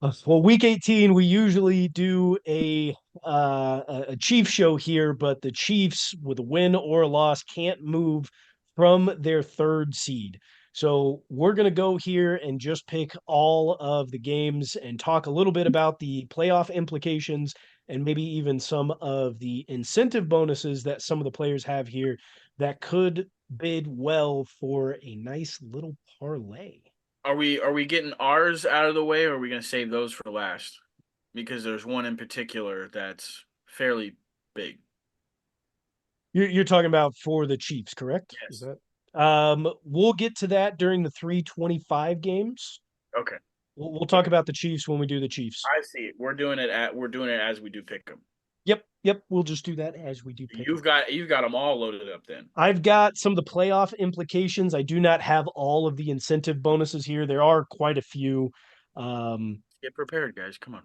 Well, week 18, we usually do a Chief show here, but the Chiefs, with a win or a loss, can't move from their third seed. So we're gonna go here and just pick all of the games and talk a little bit about the playoff implications and maybe even some of the incentive bonuses that some of the players have here that could bid well for a nice little parlay. Are we getting ours out of the way, or are we going to save those for last? Because there's one in particular that's fairly big. You're talking about for the Chiefs, correct? Is Yes. that we'll get to that during the 325 games. Okay. We'll talk Okay. about the Chiefs when we do the Chiefs. I see. We're doing it as we do pick them. Yep, we'll just do that as we do pick them. You've got them all loaded up then. I've got some of the playoff implications. I do not have all of the incentive bonuses here. There are quite a few. Um, Get prepared, guys. Come on.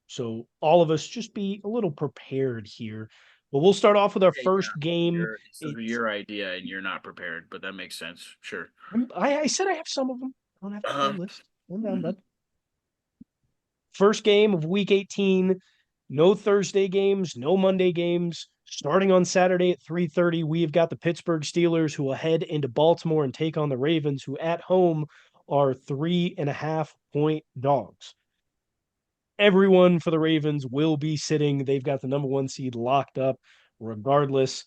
so all of us just be a little prepared here. But we'll start off with our Yeah, first game. this is It's your idea, and you're not prepared, but that makes sense. Sure. I said I have some of them. I don't have the Uh full list. Calm down, huh. bud. First game of week 18. No Thursday games, no Monday games. Starting on Saturday at 3:30, we've got the Pittsburgh Steelers who will head into Baltimore and take on the Ravens, who at home are 3.5 point dogs. Everyone for the Ravens will be sitting. They've got the number one seed locked up regardless.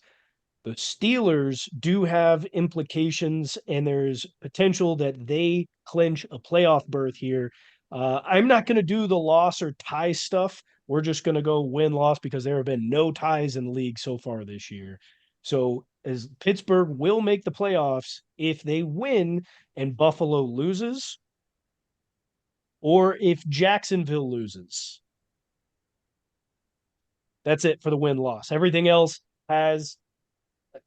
The Steelers do have implications, and there's potential that they clinch a playoff berth here. I'm not going to do the loss or tie stuff. We're just going to go win loss because there have been no ties in the league so far this year. So, as Pittsburgh will make the playoffs if they win and Buffalo loses, or if Jacksonville loses. That's it for the win loss. Everything else has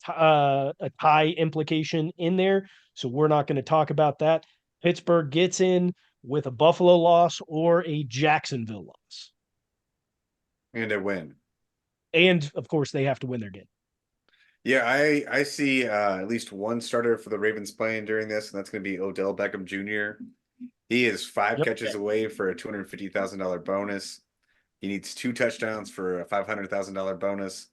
a tie implication in there. So we're not going to talk about that. Pittsburgh gets in with a Buffalo loss or a Jacksonville loss. And a win. And of course, they have to win their game. Yeah, I see at least one starter for the Ravens playing during this, and that's going to be Odell Beckham Jr. He is five Yep. catches away for a $250,000 bonus. He needs two touchdowns for a $500,000 bonus,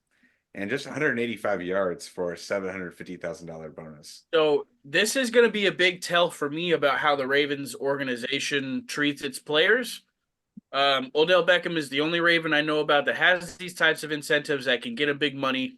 and just 185 yards for a $750,000 bonus. So this is going to be a big tell for me about how the Ravens organization treats its players. Odell Beckham is the only Raven I know about that has these types of incentives that can get him big money.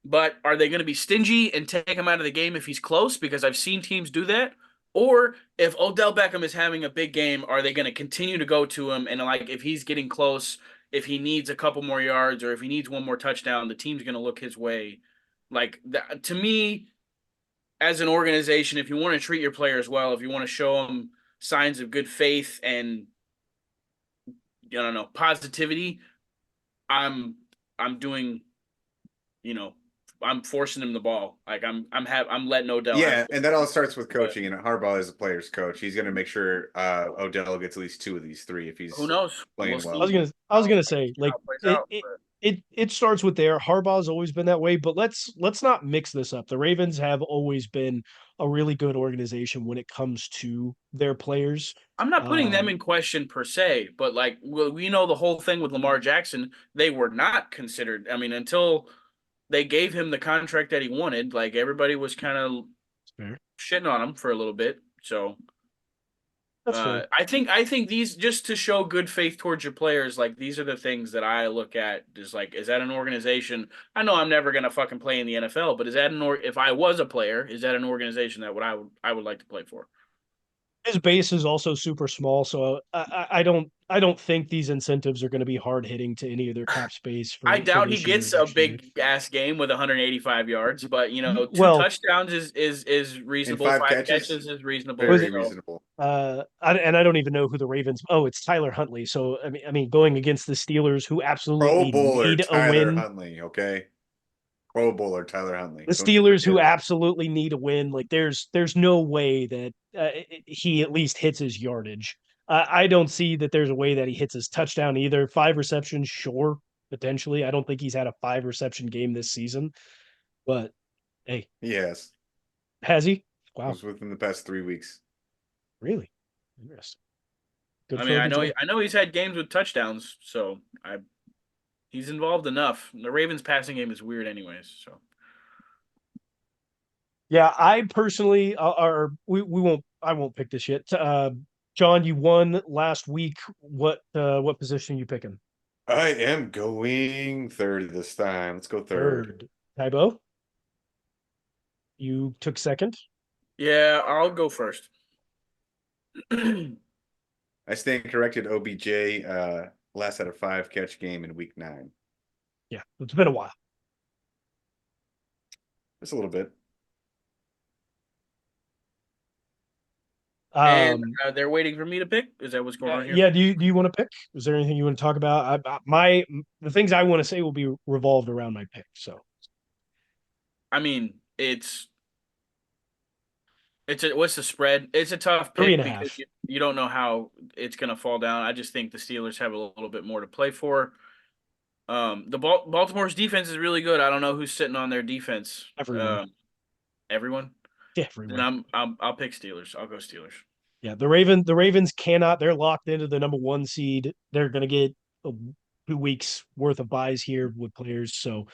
But are they going to be stingy and take him out of the game if he's close? Because I've seen teams do that. Or if Odell Beckham is having a big game, are they going to continue to go to him? And like if he's getting close, if he needs a couple more yards or if he needs one more touchdown, the team's going to look his way. Like that, to me, as an organization, if you want to treat your players well, if you want to show them signs of good faith and I don't know positivity, I'm I'm doing you know I'm forcing him the ball. Like I'm letting Odell have. Yeah, and that all starts with coaching. And Harbaugh is a player's coach. He's going to make sure Odell gets at least two of these three if Who he's knows? We'll playing see well. I was gonna say how like it plays it out. it But it starts with there. Harbaugh's always been that way, but let's not mix this up. The Ravens have always been a really good organization when it comes to their players. I'm not putting them Um, in question per se, but like we know the whole thing with Lamar Jackson, they were not considered. I mean, until they gave him the contract that he wanted, like everybody was kind of fair. shitting on him for a little bit. So That's fair. I think these just to show good faith towards your players, like these are the things that I look at. Is like, is that an organization? I know I'm never gonna fucking play in the NFL, but is that if I was a player, is that an organization that I would like to play for? His base is also super small, so I don't think these incentives are going to be hard hitting to any of their cap space I for doubt he this year or gets a next year. big ass game with 185 yards, but two Well, touchdowns is In reasonable. five Five catches, catches is reasonable. was very it? So reasonable. And I don't even know who the Ravens. Oh, it's Tyler Huntley. So I mean, going against the Steelers, who Pro absolutely Bowler need a Tyler win. Huntley, okay? Pro Bowler Tyler Huntley. The Don't you Steelers, who forget. absolutely need a win. Like there's no way that he at least hits his yardage. I don't see that there's a way that he hits his touchdown either. Five receptions, sure, potentially. I don't think he's had a five reception game this season, but hey, Yes. has he? It Wow, was within the past 3 weeks. really interesting. Good I for mean, OBJ. I know he's had games with touchdowns, so he's involved enough. The Ravens passing game is weird anyways, so Yeah, I personally, or we won't. I won't pick this yet. John, you won last week. What position you picking? I am going third this time. Let's go third. Third. Tybo, you took second. yeah, I'll go first. I stand corrected. OBJ last out of 5 catch game in week 9. Yeah, it's been a while. Just a little bit. And Um, they're waiting for me to pick. Is that what's going on here? yeah. Do you want to pick? Is there anything you want to talk about? The things I want to say will be revolved around my pick. So I mean, what's the spread? It's a tough three and pick a because half. you don't know how it's going to fall down. I just think the Steelers have a little bit more to play for. The Baltimore's defense is really good. I don't know who's sitting on their defense. Everyone. Everyone. Yeah, Then everyone. I'll pick Steelers. I'll go Steelers. Yeah, the Ravens cannot. They're locked into the number one seed. They're going to get 2 weeks worth of buys here with players. So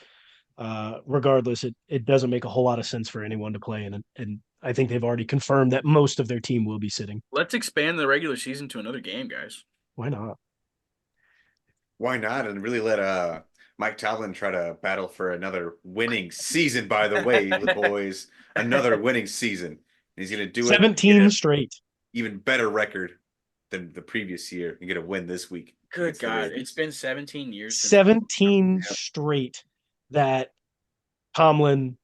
regardless, it doesn't make a whole lot of sense for anyone to play in. And I think they've already confirmed that most of their team will be sitting. Let's expand the regular season to another game, guys. Why not? Why not? And really let Mike Tomlin try to battle for another winning season, by the way, the boys. Another winning season. And he's going to do it. 17 straight. Even better record than the previous year. You get a win this week. Good God, it's been 17 years. 17 straight that Tomlin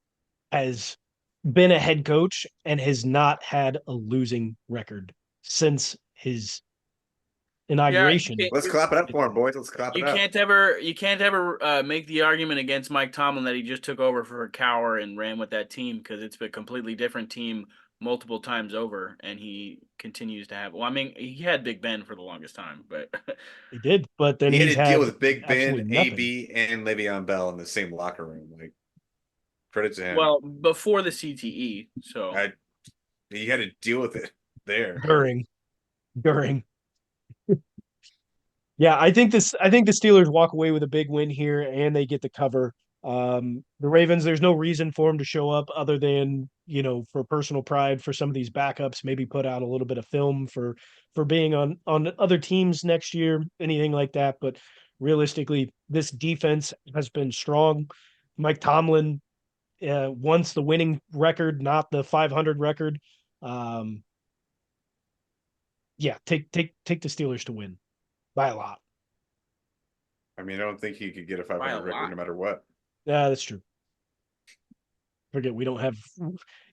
has been a head coach and has not had a losing record since his inauguration. Let's clap it up for him, boys. Let's clap it up. You can't ever make the argument against Mike Tomlin that he just took over for Cowher and ran with that team because it's a completely different team multiple times over, and he continues to have. Well, I mean, he had Big Ben for the longest time, but he did. But then he had he's to deal had with Big Ben, nothing. AB, and Le'Veon Bell in the same locker room. Like, credit to him. Well, before the CTE, so he had to deal with it there during. Yeah, I think the Steelers walk away with a big win here and they get the cover. The Ravens, there's no reason for them to show up other than, for personal pride for some of these backups, maybe put out a little bit of film for being on other teams next year, anything like that. But realistically, this defense has been strong. Mike Tomlin wants the winning record, not the 500 record. Yeah, take the Steelers to win by a lot. I mean, I don't think he could get a 500 record no matter what. Yeah, that's true. Forget we don't have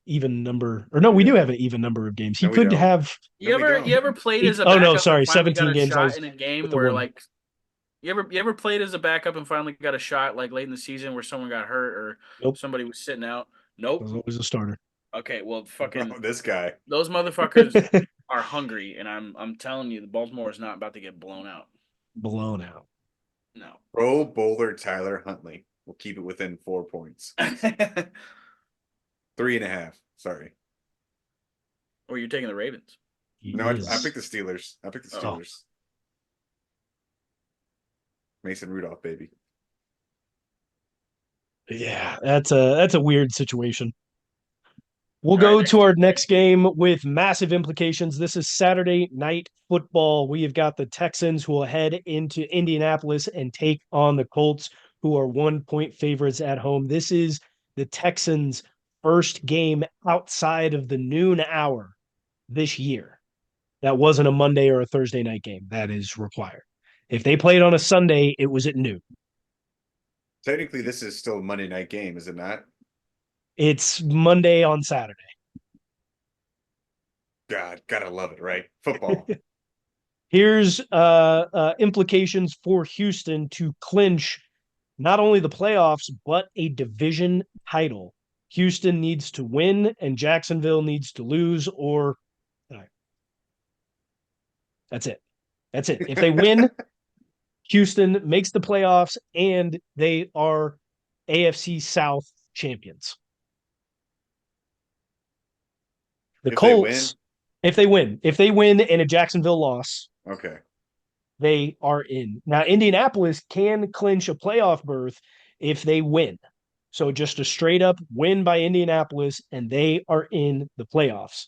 even number, or no, we do have an even number of games. He could have. You ever played as a oh backup no, sorry, and finally 17 got a games. shot in a game the where one. like you ever played as a backup and finally got a shot like late in the season where someone got hurt or Nope. somebody was sitting out? Nope. Was always a starter. Okay, well, fucking this guy. Those motherfuckers are hungry, and I'm telling you, the Baltimore is not about to get blown out. Blown out. No. Pro Bowler Tyler Huntley will keep it within 4 points. 3.5. Sorry. Or you're taking the Ravens. No, I picked the Steelers. I picked the Steelers. Oh. Mason Rudolph, baby. Yeah, that's a weird situation. We'll go to our next game with massive implications. This is Saturday Night Football. We have got the Texans who will head into Indianapolis and take on the Colts, who are 1-point favorites at home. This is the Texans' first game outside of the noon hour this year. That wasn't a Monday or a Thursday night game. That is required. If they played on a Sunday, it was at noon. Technically, this is still a Monday night game, is it not? It's Monday on Saturday. God, gotta love it, right? Football. Here's implications for Houston to clinch not only the playoffs, but a division title. Houston needs to win and Jacksonville needs to lose, or that's it. That's it. If they win, Houston makes the playoffs and they are AFC South champions. The Colts, if they win and a Jacksonville loss, Okay. They are in. Now, Indianapolis can clinch a playoff berth if they win. So just a straight up win by Indianapolis, and they are in the playoffs.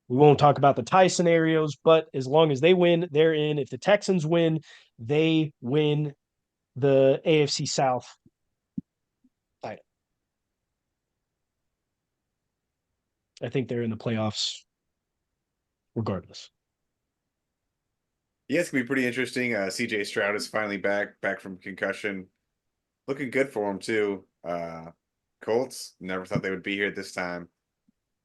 We won't talk about the tie scenarios, but as long as they win, they're in. If the Texans win, they win the AFC South title. I think they're in the playoffs regardless. Yeah, it's gonna be pretty interesting. CJ Stroud is finally back from concussion. Looking good for him too. Colts never thought they would be here at this time.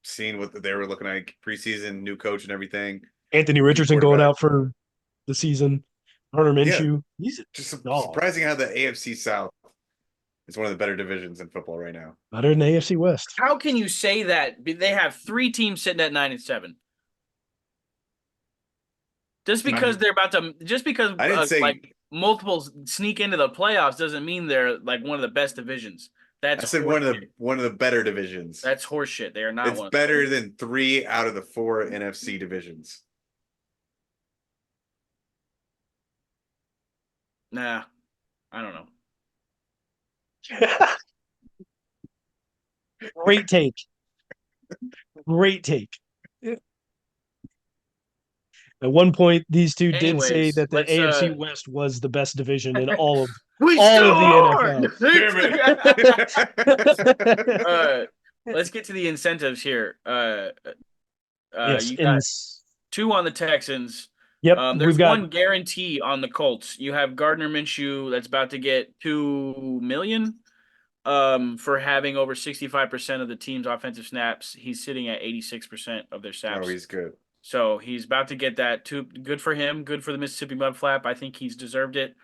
Seeing what they were looking like preseason, new coach and everything, Anthony new Richardson going quarterback. out for the season. Hunter Yeah, Minshew. He's a just dog. surprising how the AFC South is one of the better divisions in football right now. Better than the AFC West. How can you say that? They have 3 teams sitting at 9-7. Just because they're about to, just because I didn't say. like multiples sneak into the playoffs doesn't mean they're like one of the best divisions. I That's said horseshit. one of the better divisions. That's horseshit. They are not It's one. better than 3 out of the 4 NFC divisions. Nah, I don't know. Great take. Great take. At one point, these two did say Anyways, that the let's AFC West was the best division in we all still of the are. Damn it. Let's get to the incentives here. Yes, You and got 2 on the Texans. yep, There's we've got one guarantee on the Colts. You have Gardner Minshew that's about to get 2 million for having over 65% of the team's offensive snaps. He's sitting at 86% of their Oh, snaps. he's good. So he's about to get that too. Good for him. Good for the Mississippi Mudflap. I think he's deserved it.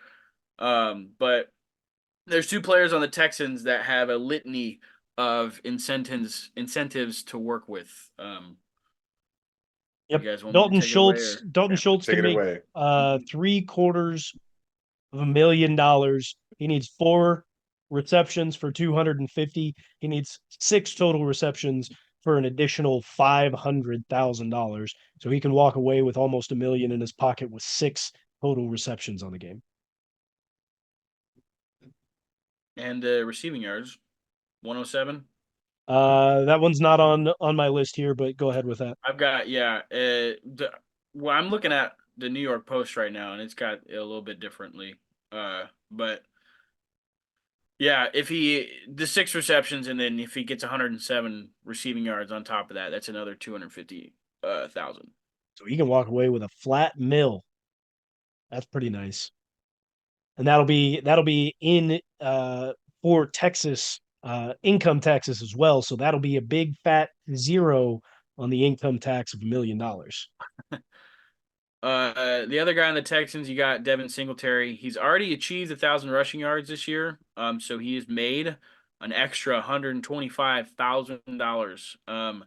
But there's 2 players on the Texans that have a litany of incentives to work with. yep. You guys want me to Dalton take it away Schultz. or Dalton Schultz Take can it make away. $750,000. He needs 4 receptions for 250. He needs 6 total receptions for an additional $500,000. So he can walk away with almost $1 million in his pocket with 6 total receptions on the game. and receiving yards 107. That one's not on my list here, but go ahead with that. I've got well, I'm looking at the New York Post right now, and it's got it a little bit differently. But yeah, if the 6 receptions, and then if he gets 107 receiving yards on top of that, that's another 250,000. So he can walk away with a flat mill. That's pretty nice. And that'll be in for Texas income taxes as well. So that'll be a big fat zero on the income tax of $1 million. The other guy on the Texans, you got Devin Singletary. He's already achieved 1,000 rushing yards this year. So he has made an extra $125,000.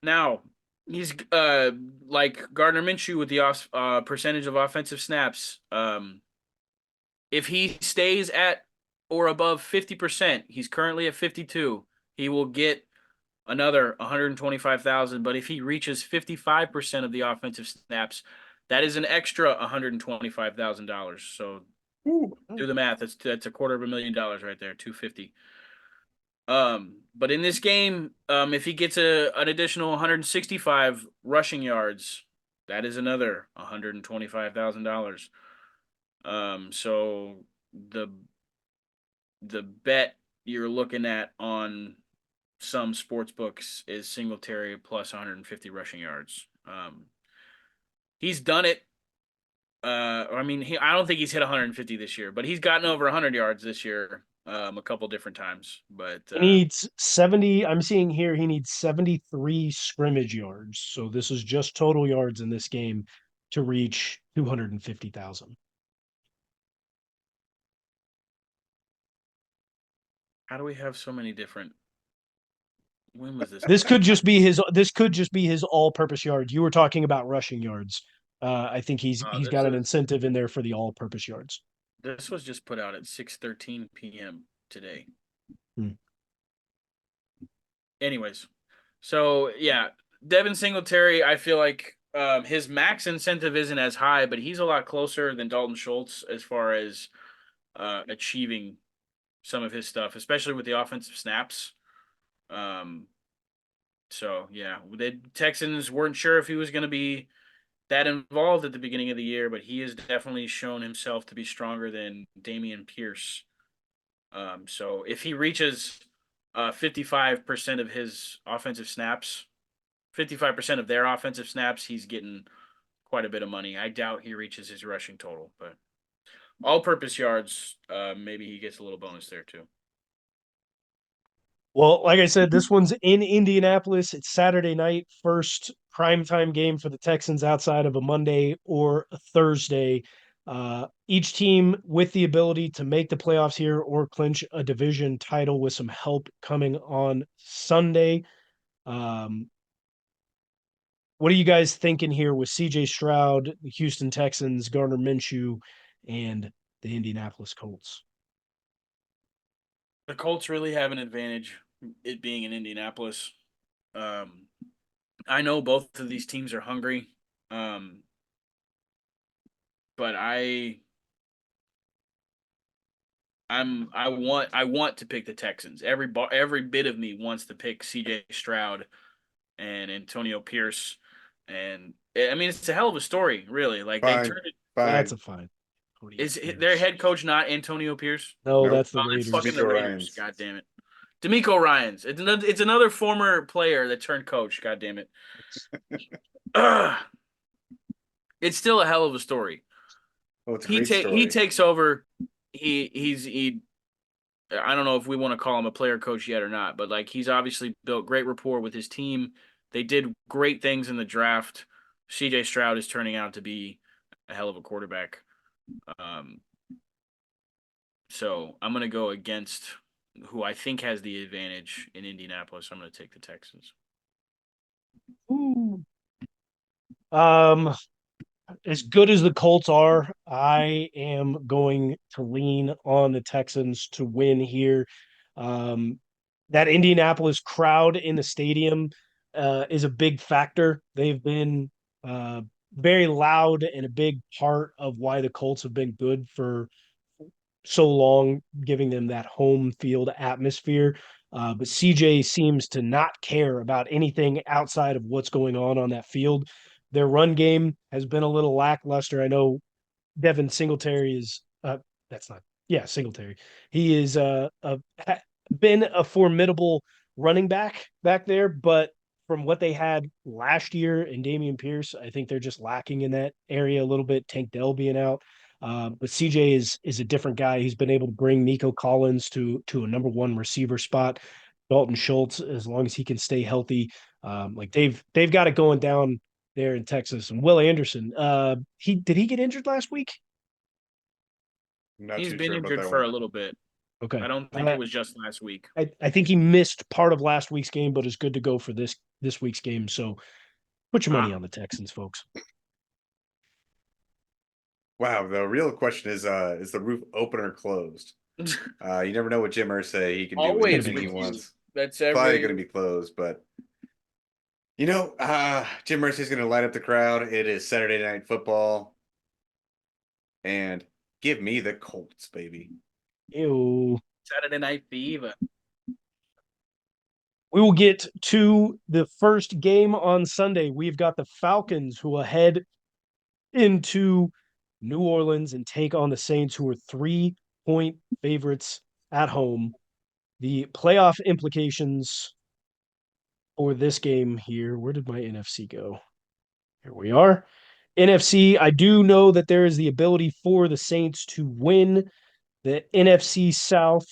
Now he's like Gardner Minshew with the percentage of offensive snaps. If he stays at or above 50%, he's currently at 52. He will get another 125,000. But if he reaches 55% of the offensive snaps, that is an extra $125,000. So do the math. That's $250,000 right there. 250. But in this game, if he gets an additional 165 rushing yards, that is another $125,000. So the bet you're looking at on some sports books is Singletary plus 150 rushing yards. He's done it. I mean, I don't think he's hit 150 this year, but he's gotten over 100 yards this year a couple different times. But He needs 70. I'm seeing here he needs 73 scrimmage yards. So this is just total yards in this game to reach 250,000. how do we have so many different? When was this? This could just be his all-purpose yards. You were talking about rushing yards. I think he's got an incentive in there for the all-purpose yards. This was just put out at 6:13 p.m. today. Anyways, so yeah, Devin Singletary, I feel like His max incentive isn't as high, but he's a lot closer than Dalton Schultz as far as achieving some of his stuff, especially with the offensive snaps. Um, so yeah, the Texans weren't sure if he was going to be that involved at the beginning of the year, but he has definitely shown himself to be stronger than Damian Pierce. So if he reaches 55% of his offensive snaps, 55% of their offensive snaps, he's getting quite a bit of money. I doubt he reaches his rushing total, but all-purpose yards, maybe he gets a little bonus there too. Well, like I said, this one's in Indianapolis. It's Saturday night, first primetime game for the Texans outside of a Monday or a Thursday. Each team with the ability to make the playoffs here or clinch a division title with some help coming on Sunday. Um, what are you guys thinking here with CJ Stroud, the Houston Texans, Gardner Minshew, and the Indianapolis Colts? The Colts really have an advantage, it being in Indianapolis. Um, I know both of these teams are hungry, um, but I want to pick the Texans. Every bit of me wants to pick C.J. Stroud and Antonio Pierce, and I mean it's a hell of a story, really. Like they Fine, turned it. That's fine. a fine. Is their head coach not Antonio Pierce? No, Nope. that's the Oh, it's Raiders. fucking the D'Amico Raiders. Ryans. God damn it. D'Amico Ryans. It's another former player that turned coach. God damn it. Ugh. It's still a hell of a story. Oh, it's a He great take he story. takes over. He I don't know if we want to call him a player coach yet or not, but like he's obviously built great rapport with his team. They did great things in the draft. CJ Stroud is turning out to be a hell of a quarterback. Um, so I'm gonna go against who I think has the advantage in Indianapolis. I'm gonna take the Texans. Ooh. Um, as good as the Colts are, I am going to lean on the Texans to win here. Um, that Indianapolis crowd in the stadium is a big factor. They've been uh, very loud and a big part of why the Colts have been good for so long, giving them that home field atmosphere. But CJ seems to not care about anything outside of what's going on that field. Their run game has been a little lackluster. I know Devin Singletary is that's not yeah Singletary. He is been a formidable running back there, but from what they had last year in Damian Pierce, I think they're just lacking in that area a little bit. Tank Dell being out, but CJ is a different guy. He's been able to bring Nico Collins to a number one receiver spot. Dalton Schultz, as long as he can stay healthy, like they've got it going down there in Texas. And Will Anderson, he did he get injured last week? I'm not He's too been sure about injured that for one. a little bit. I Okay. don't think it was just last week. I think he missed part of last week's game, but is good to go for this week's game. So put your money Ah. on the Texans, folks. Wow, the real question is the roof open or closed? You never know what Jim Irsay, he can do It's gonna Always be anything he with you. closed. wants. That's Probably going to every. be closed, but Jim Irsay's going to light up the crowd. It is Saturday Night Football, and give me the Colts, baby. Ew. Saturday Night Fever. We will get to the first game on Sunday. We've got the Falcons who will head into New Orleans and take on the Saints, who are 3-point favorites at home. The playoff implications for this game here. Where did my NFC go? Here we are. NFC, I do know that there is the ability for the Saints to win the NFC South.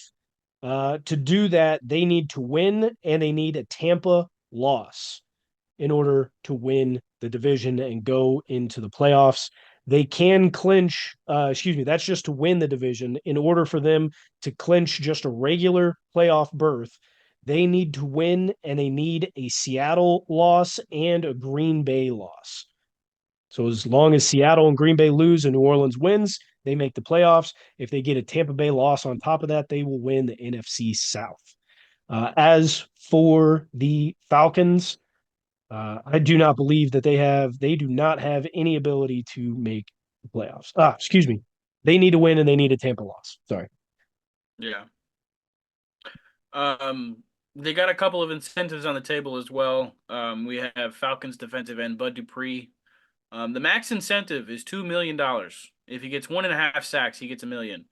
To do that, they need to win and they need a Tampa loss in order to win the division and go into the playoffs. They can clinch, that's just to win the division. In order for them to clinch just a regular playoff berth, they need to win and they need a Seattle loss and a Green Bay loss. So as long as Seattle and Green Bay lose and New Orleans wins, they make the playoffs. If they get a Tampa Bay loss on top of that, they will win the NFC South. As for the Falcons, I do not believe that they do not have any ability to make the playoffs. Excuse me. They need to win and they need a Tampa loss. Sorry. Yeah. They got a couple of incentives on the table as well. We have Falcons defensive end Bud Dupree. The max incentive is $2 million. If he gets 1.5 sacks, he gets $1 million.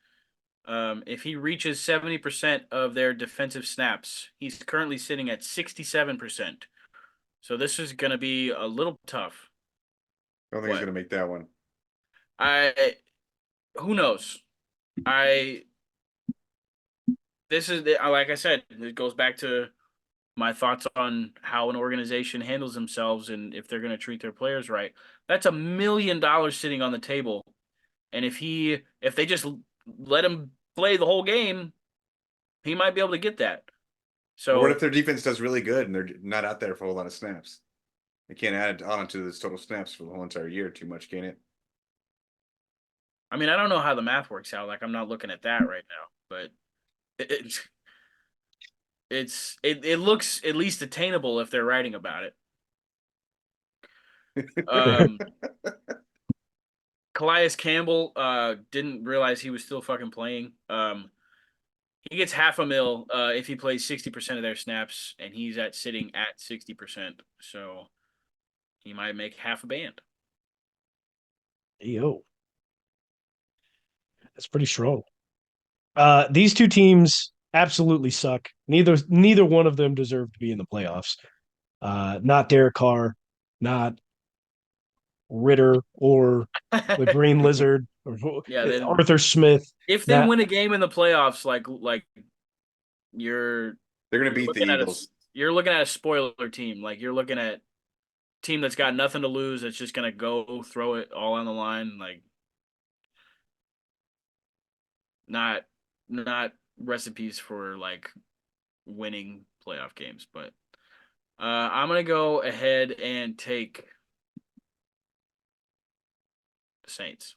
If he reaches 70% of their defensive snaps, he's currently sitting at 67%. So this is going to be a little tough. I don't think he's What? gonna make that one. I Who knows? I This is like I said, it goes back to my thoughts on how an organization handles themselves and if they're going to treat their players right. That's $1 million sitting on the table. And if they just let him play the whole game, he might be able to get that. Or what So if their defense does really good and they're not out there for a whole lot of snaps? They can't add on to this total snaps for the whole entire year too much, can it? I mean, I don't know how the math works out. Like, I'm not looking at that right now, but it, it looks at least attainable if they're writing about it. Um, Calais Campbell didn't realize he was still fucking playing. He gets half a mil if he plays 60% of their snaps, and he's sitting at 60%. So he might make half a band. Yo, that's pretty strong. These two teams absolutely suck. Neither one of them deserve to be in the playoffs. Not Derek Carr, not Ritter or the Green Lizard or Yeah, then Arthur Smith. if they That win a game in the playoffs, like you're They're gonna you're beat the looking at Eagles. a spoiler team. Like you're looking at a team that's got nothing to lose. That's just gonna go throw it all on the line. Like not not recipes for like winning playoff games. But I'm gonna go ahead and take the Saints.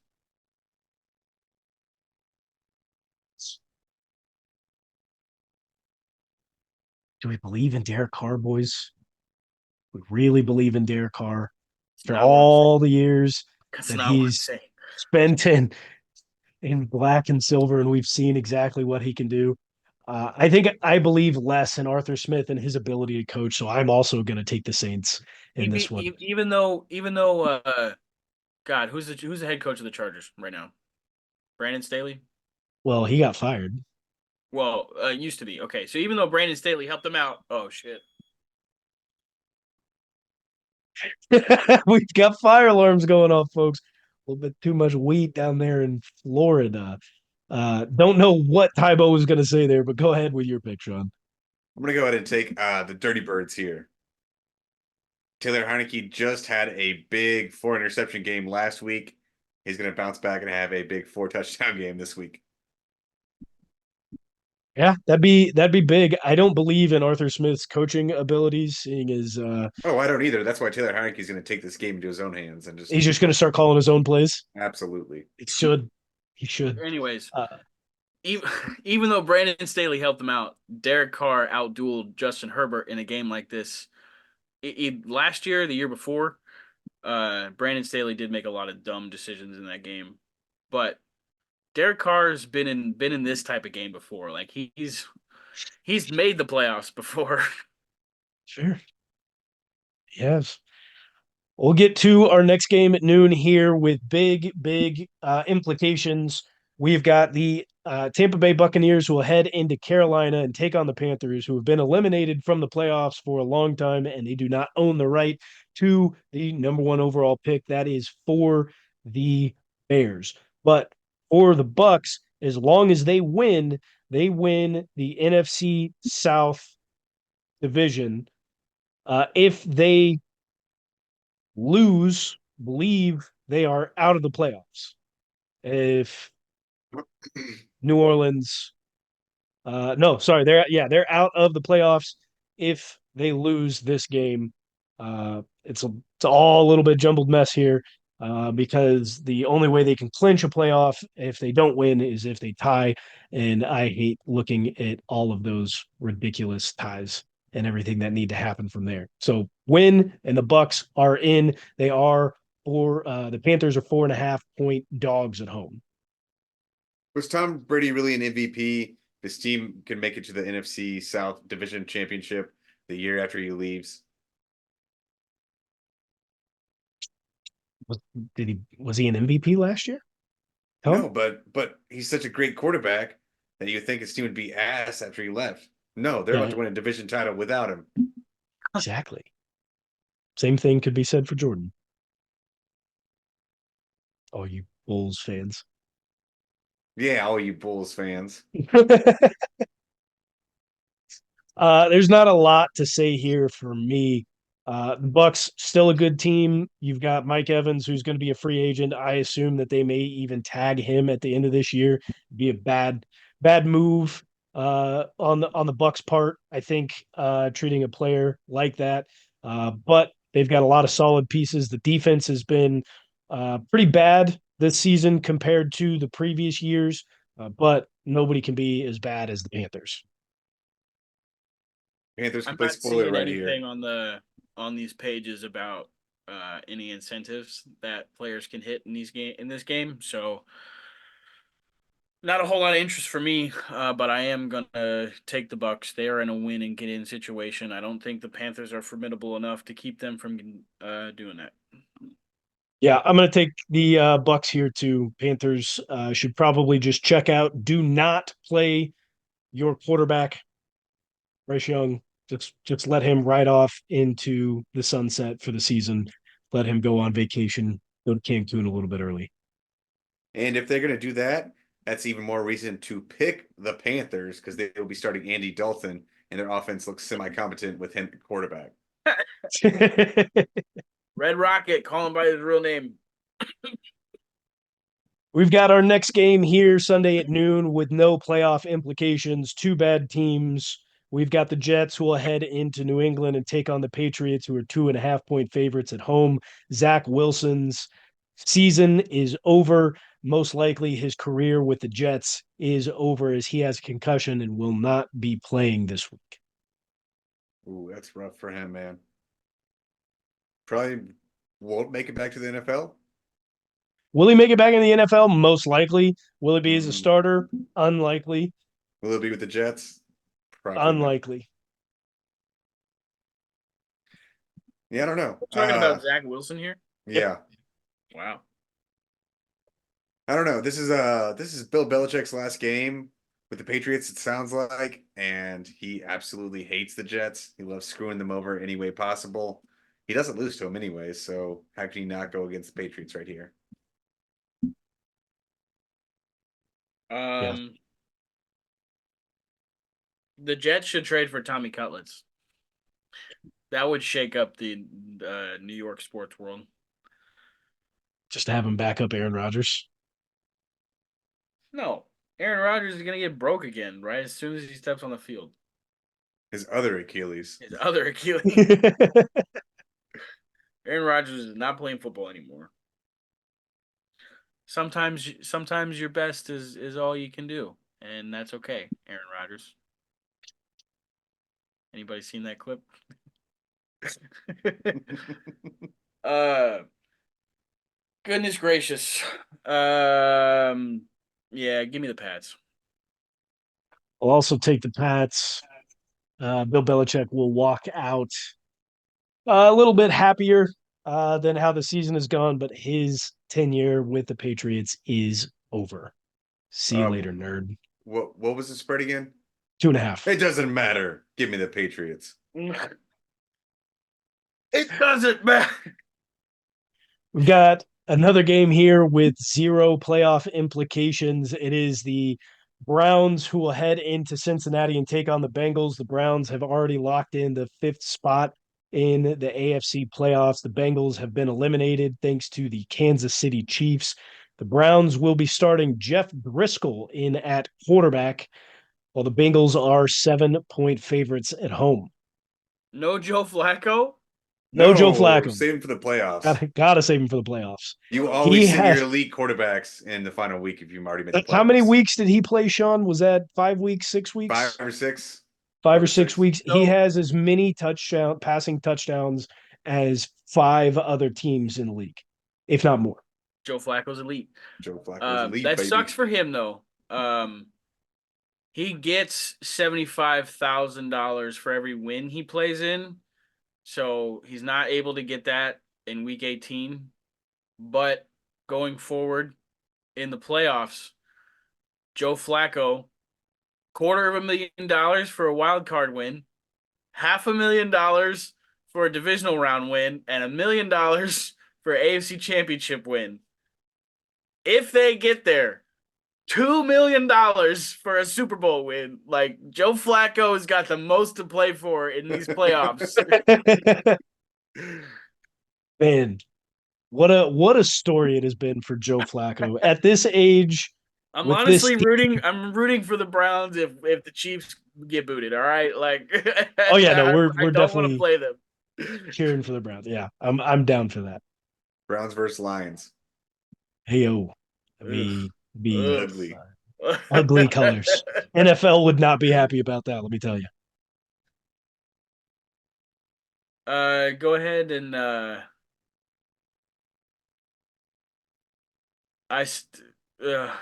do we believe in Derek Carr, boys? We really believe in Derek Carr It's after not what I'm saying. all the years That's that not what I'm he's saying. spent in black and silver, and we've seen exactly what he can do. I believe less in Arthur Smith and his ability to coach, so I'm also going to take the Saints in this one. Even though God, who's the head coach of the Chargers right now? Brandon Staley? Well, he got fired. Well, used to be. Okay, so even though Brandon Staley helped him out, oh shit. We've got fire alarms going off, folks. A little bit too much weed down there in Florida. Don't know what Tybo was going to say there, but go ahead with your pick, Sean. I'm gonna go ahead and take the Dirty Birds here. Taylor Heineke just had a big 4 interception game last week. He's gonna bounce back and have a big 4 touchdown game this week. Yeah, that'd be big. I don't believe in Arthur Smith's coaching abilities, seeing as Oh, I don't either. That's why Taylor Heineke's gonna take this game into his own hands and just he's just going to start calling his own plays. absolutely. It should. He should. Anyways, Uh, even even though Brandon Staley helped him out, Derek Carr outdueled Justin Herbert in a game like this. Last year, the year before, Brandon Staley did make a lot of dumb decisions in that game, but Derek Carr's been in this type of game before. Like he's made the playoffs before. sure. Yes. We'll get to our next game at noon here with big implications. We've got the Tampa Bay Buccaneers who will head into Carolina and take on the Panthers, who have been eliminated from the playoffs for a long time, and they do not own the right to the number one overall pick. That is for the Bears. But for the Bucks, as long as they win the NFC South division. If they lose, believe they are out of the playoffs. If New Orleans, no, sorry, they're out of the playoffs if they lose this game. It's all a little bit jumbled mess here because the only way they can clinch a playoff if they don't win is if they tie, and I hate looking at all of those ridiculous ties. and everything that need to happen from there. So win, and the Bucks are in. They are the Panthers are 4.5 point dogs at home. Was Tom Brady really an MVP? This team can make it to the NFC South Division Championship the year after he leaves. Was, was he an MVP last year? No, but he's such a great quarterback that you think his team would be ass after he left. No, they're about Yeah, to win a division title without him. exactly. Same thing could be said for Jordan. Oh, you Bulls fans. Yeah, all you Bulls fans. There's not a lot to say here for me. The Bucks still a good team. You've got Mike Evans, who's going to be a free agent. I assume that they may even tag him at the end of this year. Be a bad move on the Bucks part. I think treating a player like that. But they've got a lot of solid pieces. The defense has been pretty bad this season compared to the previous years, but nobody can be as bad as the Panthers. Panthers I'm can play not spoiler seeing right anything here. on these pages about any incentives that players can hit in this game. So not a whole lot of interest for me, but I am gonna take the Bucks. They are in a win and get in situation. I don't think the Panthers are formidable enough to keep them from doing that. Yeah, I'm going to take the Bucks here too. Panthers should probably just check out. Do not play your quarterback, Bryce Young. Just let him ride off into the sunset for the season. Let him go on vacation. Go to Cancun a little bit early. And if they're going to do that, that's even more reason to pick the Panthers because they will be starting Andy Dalton and their offense looks semi-competent with him at quarterback. Red Rocket, call him by his real name. We've got our next game here Sunday at noon with no playoff implications. Two bad teams. We've got the Jets who will head into New England and take on the Patriots, who are 2.5 point favorites at home. Zach Wilson's season is over. Most likely his career with the Jets is over as he has a concussion and will not be playing this week. Ooh, that's rough for him, man. Probably won't make it back to the NFL. Will he make it back in the NFL? Most likely. Will it be as a Mm. starter? Unlikely. Will it be with the Jets? Probably not. Unlikely. Yeah, I don't know. We're talking about Zach Wilson here. Yeah. Wow. I don't know. This is Bill Belichick's last game with the Patriots, it sounds like, and he absolutely hates the Jets. He loves screwing them over any way possible. He doesn't lose to them anyway, so how can he not go against the Patriots right here? Yeah. The Jets should trade for Tommy Cutlets. That would shake up the New York sports world. Just to have him back up Aaron Rodgers. No, Aaron Rodgers is gonna get broke again, right? As soon as he steps on the field. His other Achilles. His other Achilles. Aaron Rodgers is not playing football anymore. Sometimes your best is all you can do, and that's okay, Aaron Rodgers. Anybody seen that clip? uh Goodness gracious. Yeah, give me the Pats. I'll also take the Pats. Bill Belichick will walk out a little bit happier than how the season has gone, but his tenure with the Patriots is over. See you Uh, later, nerd. what was the spread again? 2.5. It doesn't matter. Give me the Patriots. It doesn't matter. We've got another game here with zero playoff implications. It is the Browns who will head into Cincinnati and take on the Bengals. The Browns have already locked in the fifth spot in the AFC playoffs. The Bengals have been eliminated thanks to the Kansas City Chiefs. The Browns will be starting Jeff Driscoll in at quarterback, while the Bengals are 7 point favorites at home. No Joe Flacco? No Joe No, Flacco. save him for the playoffs. Gotta save him for the playoffs. You He always send your has elite quarterbacks in the final week if you've already made the playoffs. how many weeks did he play, Sean? Was that 5 weeks, 6 weeks? 5 or 6? 5 5 or or 6 6. weeks. He So has as many passing touchdowns as 5 other teams in the league, if not more. Joe Flacco's elite. Joe Flacco's elite, That baby. sucks for him though. He gets $75,000 for every win he plays in, so he's not able to get that in Week 18. But going forward in the playoffs, Joe Flacco, $250,000 for a wild card win, $500,000 for a divisional round win, and $1 million for AFC Championship win. If they get there, $2 million for a Super Bowl win. Like Joe Flacco has got the most to play for in these playoffs. Man, what a story it has been for Joe Flacco at this age I'm with this honestly team. rooting. I'm rooting for the Browns if the Chiefs get booted. All right, like Oh yeah, no, I we're don't want to definitely play them. cheering for the Browns. Yeah, I'm down for that. Browns versus Lions. Hey yo, Ugh, be Ugly. ugly colors. NFL would not be happy about that. Let me tell you. Go ahead and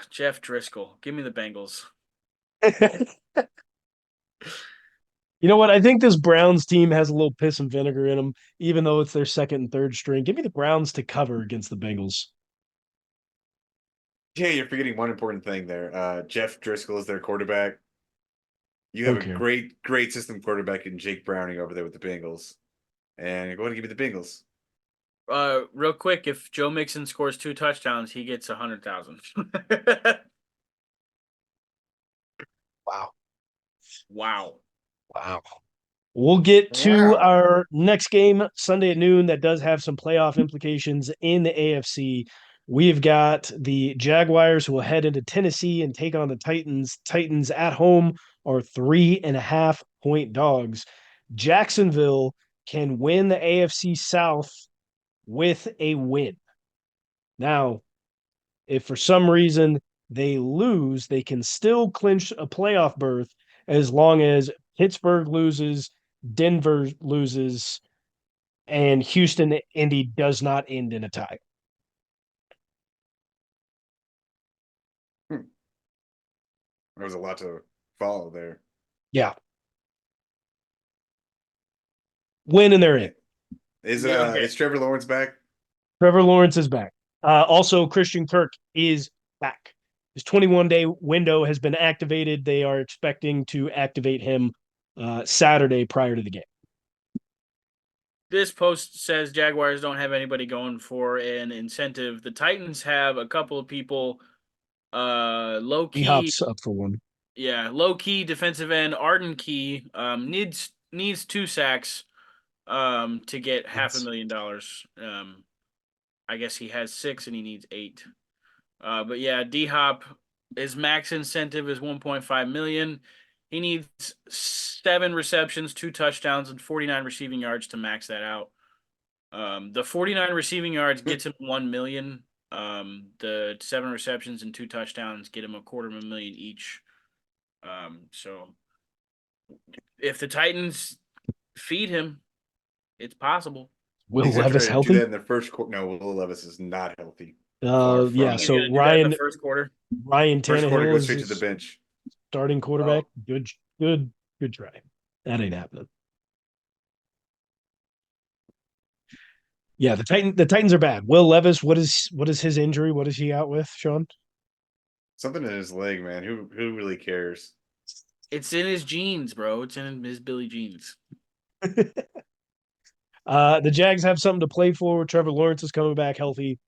Jeff Driscoll. Give me the Bengals. You know what? I think this Browns team has a little piss and vinegar in them, even though it's their second and third string. Give me the Browns to cover against the Bengals. Yeah, you're forgetting one important thing there. Jeff Driscoll is their quarterback. You have Don't a care. great system quarterback in Jake Browning over there with the Bengals. And you're going to give me the Bengals. Real quick, if Joe Mixon scores 2 touchdowns, he gets 100,000. Wow. Wow. Wow. We'll get to Wow. our next game Sunday at noon that does have some playoff implications in the AFC. We've got the Jaguars who will head into Tennessee and take on the Titans. Titans at home are 3.5-point dogs. Jacksonville can win the AFC South with a win. Now, if for some reason they lose, they can still clinch a playoff berth as long as Pittsburgh loses, Denver loses, and Houston Indy does not end in a tie. Hmm. There was a lot to follow there. Yeah. Win and they're in. Yeah, okay. Is Trevor Lawrence back? Trevor Lawrence is back. Also, Christian Kirk is back. His 21-day window has been activated. They are expecting to activate him Saturday prior to the game. This post says Jaguars don't have anybody going for an incentive. The Titans have a couple of people low He key. hops up for one. Yeah, low key defensive end Arden Key needs 2 sacks to get $500,000. I guess he has 6 and he needs 8. But yeah, D Hop, his max incentive is 1.5 million. He needs 7 receptions, 2 touchdowns, and 49 receiving yards to max that out. The 49 receiving yards gets him 1 million. The 7 receptions and 2 touchdowns get him $250,000 each. So if the Titans feed him, it's possible. Will These are Levis trying to do healthy? that in the first quarter. No, Will Levis is not healthy. Far Yeah. from He's it. So gonna do that in the Ryan first quarter. First quarter Tannehill goes is straight to the his bench. starting quarterback. Oh. Good try. That ain't happening. Yeah, the Titans are bad. Will Levis, what is his injury? What is he out with, Sean? Something in his leg, man. Who really cares? It's in his genes, bro. It's in his Billy genes. The Jags have something to play for. Trevor Lawrence is coming back healthy.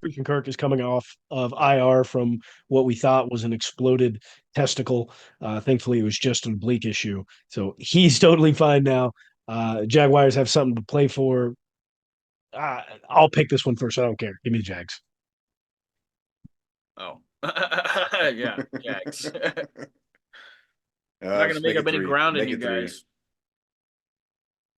Christian Kirk is coming off of IR from what we thought was an exploded testicle. Thankfully, it was just an oblique issue. So he's totally fine now. Jaguars have something to play for. I'll pick this one first. I don't care. Give me the Jags. Oh. Yeah, Jags. I'm not gonna Just make make up it any 3. ground in Make you it 3. guys.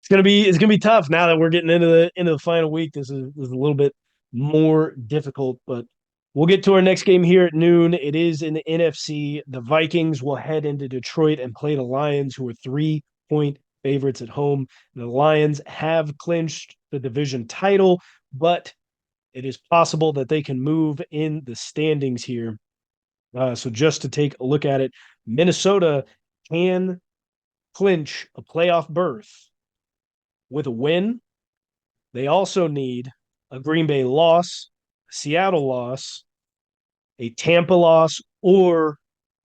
It's gonna be tough now that we're getting into the final week. This is a little bit more difficult, but We'll get to our next game here at noon. It is in the NFC. The Vikings will head into Detroit and play the Lions, who are 3-point favorites at home. The Lions have clinched the division title, but it is possible that they can move in the standings here. So just to take a look at it, Minnesota can clinch a playoff berth with a win. They also need a Green Bay loss, a Seattle loss, a Tampa loss, or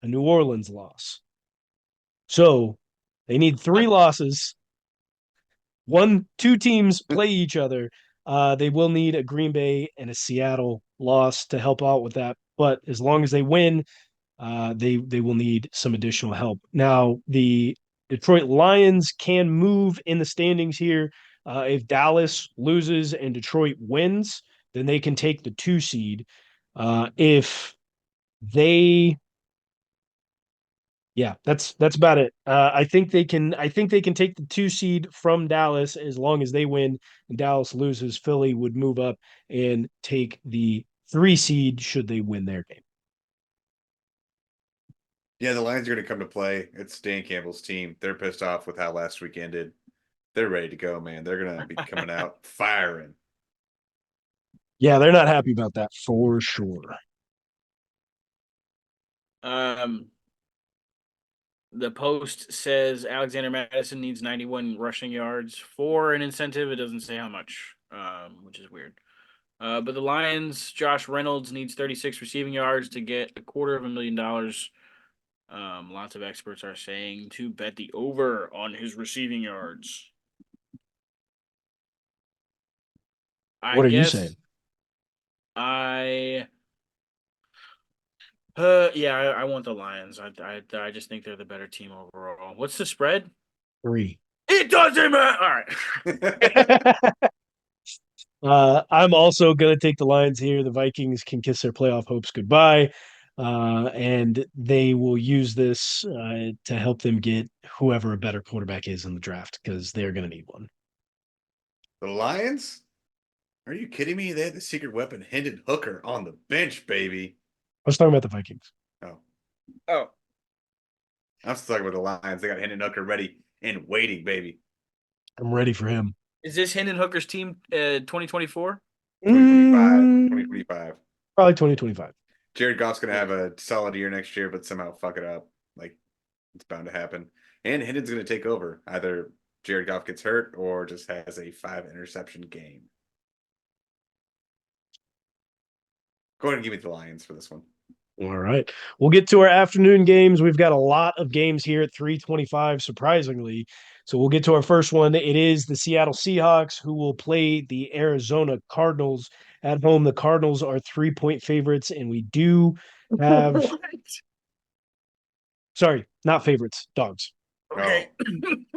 a New Orleans loss. So they need 3 losses. Two teams play each other. They will need a Green Bay and a Seattle loss to help out with that. But as long as they win, they will need some additional help. Now, the Detroit Lions can move in the standings here. If Dallas loses and Detroit wins, then they can take the 2 seed. If they Yeah, that's about it. I think they can. I think they can take the 2 seed from Dallas as long as they win. And Dallas loses, Philly would move up and take the 3 seed should they win their game. Yeah, the Lions are going to come to play. It's Dan Campbell's team. They're pissed off with how last week ended. They're ready to go, man. They're going to be coming out firing. Yeah, they're not happy about that for sure. The Post says Alexander Madison needs 91 rushing yards for an incentive. It doesn't say how much, which is weird. But the Lions, Josh Reynolds needs 36 receiving yards to get $250,000. Lots of experts are saying to bet the over on his receiving yards. What are you saying? I want the Lions. I just think they're the better team overall. What's the spread? 3. It doesn't matter. All right. I'm also going to take the Lions here. The Vikings can kiss their playoff hopes goodbye. And they will use this to help them get whoever a better quarterback is in the draft because they're going to need one. The Lions? Are you kidding me? They had the secret weapon, Hendon Hooker, on the bench, baby. I was talking about the Vikings. Oh. I'm still talking about the Lions. They got Hendon Hooker ready and waiting, baby. I'm ready for him. Is this Hendon Hooker's team 2024? 2025. Probably 2025. Jared Goff's going to have a solid year next year, but somehow fuck it up. Like, it's bound to happen. And Hendon's going to take over. Either Jared Goff gets hurt or just has a 5-interception game. Go ahead and give me the Lions for this one. All right. We'll get to our afternoon games. We've got a lot of games here at 3:25, surprisingly. So we'll get to our first one. It is the Seattle Seahawks who will play the Arizona Cardinals at home. The Cardinals are 3-point favorites, and we do have sorry, not favorites, dogs. Okay.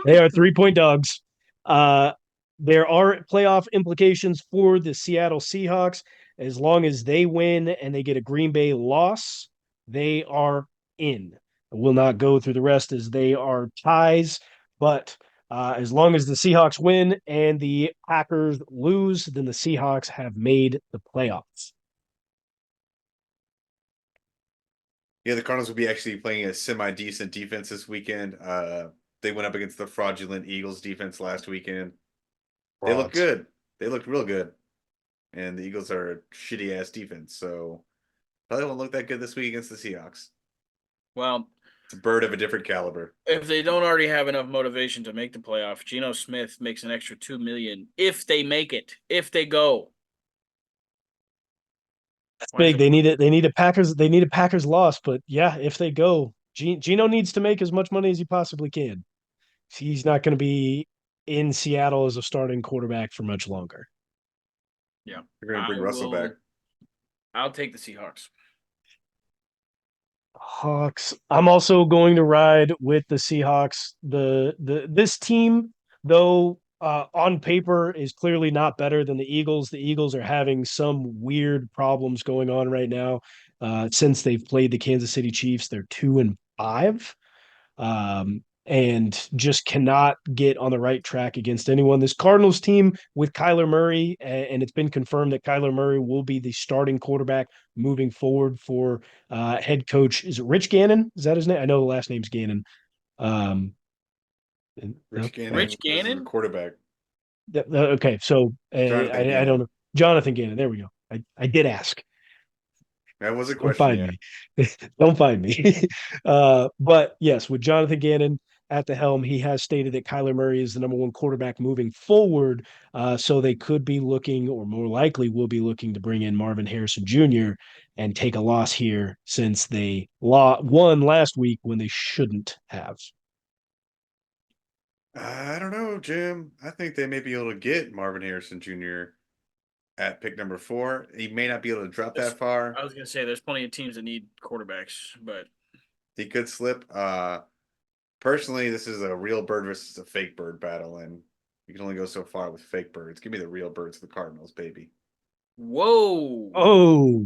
They are 3-point dogs. There are playoff implications for the Seattle Seahawks. As long as they win and they get a Green Bay loss, they are in. We'll not go through the rest as they are ties, but as long as the Seahawks win and the Packers lose, then the Seahawks have made the playoffs. Yeah, the Cardinals will be actually playing a semi-decent defense this weekend. They went up against the fraudulent Eagles defense last weekend. They look good. They looked real good. And the Eagles are a shitty-ass defense, so probably won't look that good this week against the Seahawks. Well, it's a bird of a different caliber. If they don't already have enough motivation to make the playoff, Geno Smith makes an extra $2 million if they make it, if they go. That's big. They need a Packers loss, but yeah, if they go, Geno needs to make as much money as he possibly can. He's not going to be in Seattle as a starting quarterback for much longer. Yeah. They're going to bring Russell back. I'll take the Seahawks. Hawks. I'm also going to ride with the Seahawks. This team, though, on paper is clearly not better than the Eagles. The Eagles are having some weird problems going on right now. Since they've played the Kansas City Chiefs, they're 2-5. and just cannot get on the right track against anyone. This Cardinals team with Kyler Murray, and it's been confirmed that Kyler Murray will be the starting quarterback moving forward for head coach. Is it Rich Gannon? Is that his name? I know the last name's Gannon. Um, no? Rich Gannon Rich is the Gannon? quarterback. Okay, so Jonathan I don't Gannon. know. Jonathan Gannon. There we go. I did ask. That was a Don't question, find yeah. me. Don't find me. But yes, with Jonathan Gannon at the helm, he has stated that Kyler Murray is the number one quarterback moving forward. So they could be looking, or more likely will be looking to bring in Marvin Harrison Jr. and take a loss here since they won last week when they shouldn't have. I don't know, Jim. I think they may be able to get Marvin Harrison Jr. at pick number 4. He may not be able to drop that far. I was gonna say there's plenty of teams that need quarterbacks, but He could slip. Personally, this is a real bird versus a fake bird battle, and you can only go so far with fake birds. Give me the real birds of the Cardinals, baby. whoa, Oh,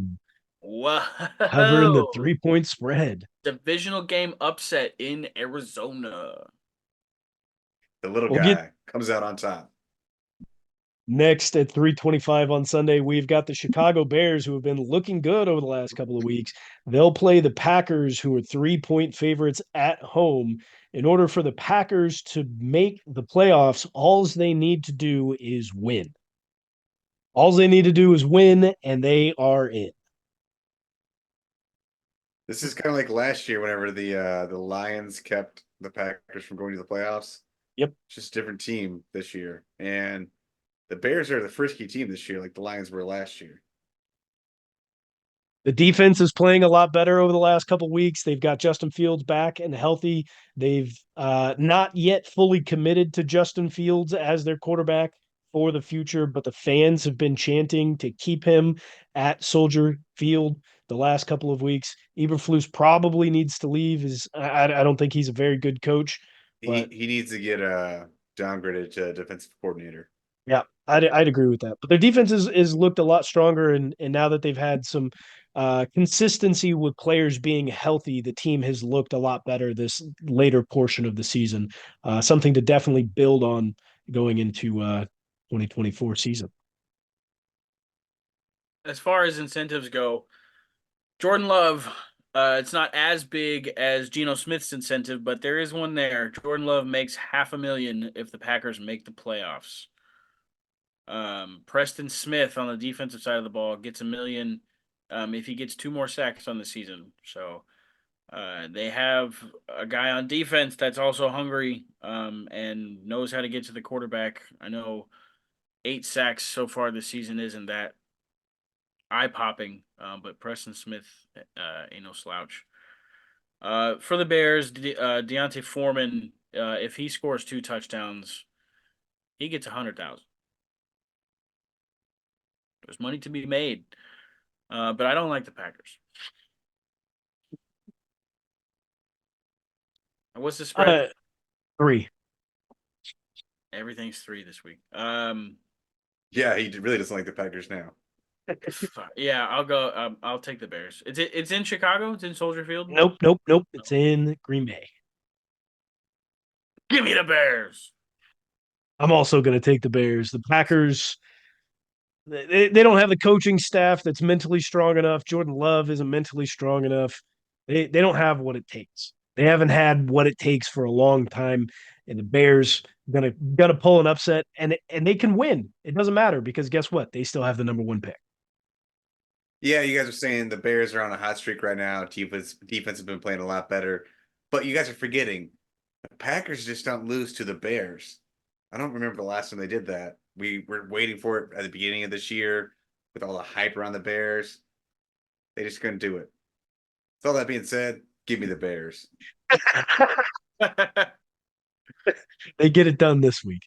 covering the whoa! 3-point spread. Divisional game upset in Arizona. The little We'll get guy comes out on top. next at 3:25 on Sunday. We've got the Chicago Bears, who have been looking good over the last couple of weeks. They'll play the Packers, who are 3-point favorites at home. In order for the Packers to make the playoffs, all they need to do is win. All they need to do is win, and they are in. This is kind of like last year whenever the Lions kept the Packers from going to the playoffs. Yep. It's just a different team this year. And the Bears are the frisky team this year, like the Lions were last year. The defense is playing a lot better over the last couple of weeks. They've got Justin Fields back and healthy. They've not yet fully committed to Justin Fields as their quarterback for the future, but the fans have been chanting to keep him at Soldier Field the last couple of weeks. Eberflus probably needs to leave. I don't think he's a very good coach, He but he needs to get downgraded to defensive coordinator. yeah, I'd agree with that. But their defense is looked a lot stronger, and now that they've had some consistency with players being healthy, the team has looked a lot better this later portion of the season. Something to definitely build on going into 2024 season. As far as incentives go, Jordan Love, it's not as big as Geno Smith's incentive, but there is one there. Jordan Love makes $500,000 if the Packers make the playoffs. Preston Smith on the defensive side of the ball gets $1 million if he gets 2 more sacks on the season. So they have a guy on defense that's also hungry and knows how to get to the quarterback. I know 8 sacks so far this season isn't that eye popping, but Preston Smith ain't no slouch. For the Bears, Deontay Foreman, if he scores 2 touchdowns, he gets 100,000. There's money to be made, but I don't like the Packers. What's the spread? 3. Everything's 3 this week. Yeah, he really doesn't like the Packers now. Yeah, I'll go. I'll take the Bears. It's in Chicago. It's in Soldier Field. Nope. It's in Green Bay. Give me the Bears. I'm also going to take the Bears. The Packers, they don't have the coaching staff that's mentally strong enough. Jordan Love isn't mentally strong enough. They don't have what it takes. They haven't had what it takes for a long time, and the Bears gonna pull an upset, and they can win. It doesn't matter because guess what? They still have the number 1 pick. Yeah, you guys are saying the Bears are on a hot streak right now. Defense has been playing a lot better. But you guys are forgetting the Packers just don't lose to the Bears. I don't remember the last time they did that. We were waiting for it at the beginning of this year with all the hype around the Bears. They just couldn't do it. With all that being said, give me the Bears. They get it done this week.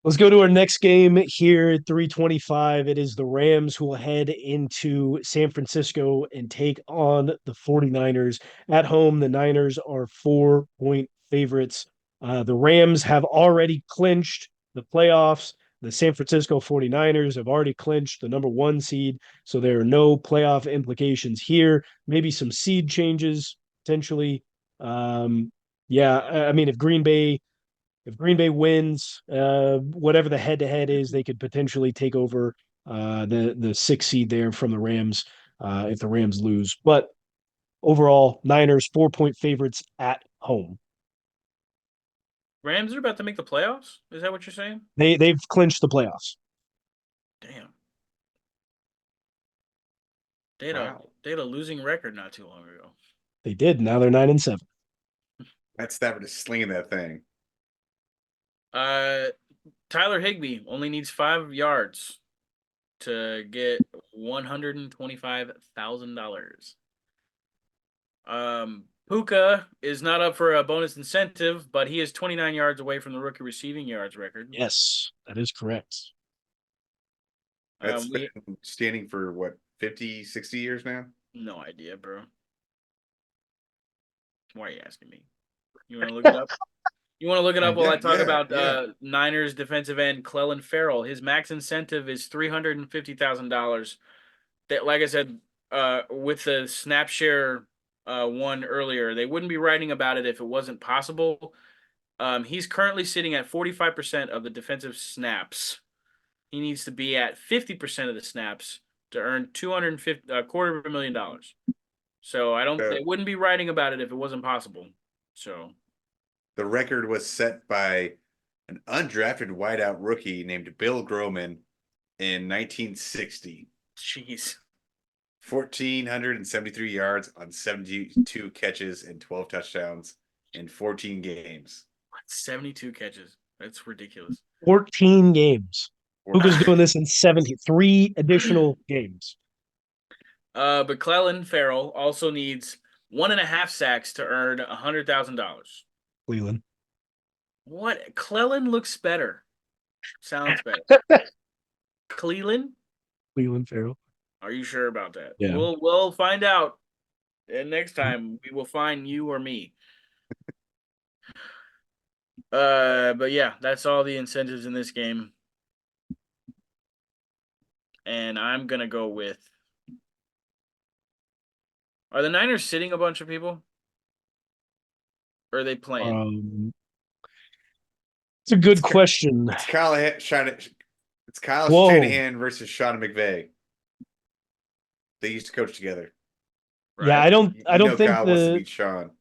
Let's go to our next game here at 3:25. It is the Rams who will head into San Francisco and take on the 49ers. At home, the Niners are 4-point favorites. The Rams have already clinched the playoffs. The San Francisco 49ers have already clinched the number 1 seed, so there are no playoff implications here. Maybe some seed changes potentially. Yeah, I mean, if Green Bay wins, whatever the head to head is, they could potentially take over the sixth seed there from the Rams if the Rams lose. But overall, Niners 4-point favorites at home. Rams are about to make the playoffs. Is that what you're saying? They've clinched the playoffs. Damn. They had a Wow. they had a losing record not too long ago. They did. Now they're 9-7. Matt Stafford is slinging that thing. Uh, Tyler Higbee only needs 5 yards to get $125,000. Puka is not up for a bonus incentive, but he is 29 yards away from the rookie receiving yards record. Yes, that is correct. That's We been standing for what, 50, 60 years now? no idea, bro. Why are you asking me? You want to look it up? You want to look it up while I talk about Niners defensive end Clellan Ferrell. His max incentive is $350,000. That, like I said, with the snap share one earlier, they wouldn't be writing about it if it wasn't possible. He's currently sitting at 45% of the defensive snaps. He needs to be at 50% of the snaps to earn $250,000. So they wouldn't be writing about it if it wasn't possible. So the record was set by an undrafted wideout rookie named Bill Groman in 1960. jeez. 1,473 yards on 72 catches and 12 touchdowns in 14 games. 72 catches. That's ridiculous. 14 games. Puka's doing this in 73 additional games. But Clellan Ferrell also needs 1.5 sacks to earn $100,000. Cleveland. What? Clellan looks better. Sounds better. Cleveland? Cleveland Farrell. Are you sure about that? Yeah. We'll find out. And next time we will find you or me. But yeah, that's all the incentives in this game. And I'm gonna go with. Are the Niners sitting a bunch of people? Or are they playing? It's a good question. It's Kyle Whoa. Shanahan versus Sean McVay. They used to coach together. Right? Yeah, I don't think Kyle wants to beat Sean.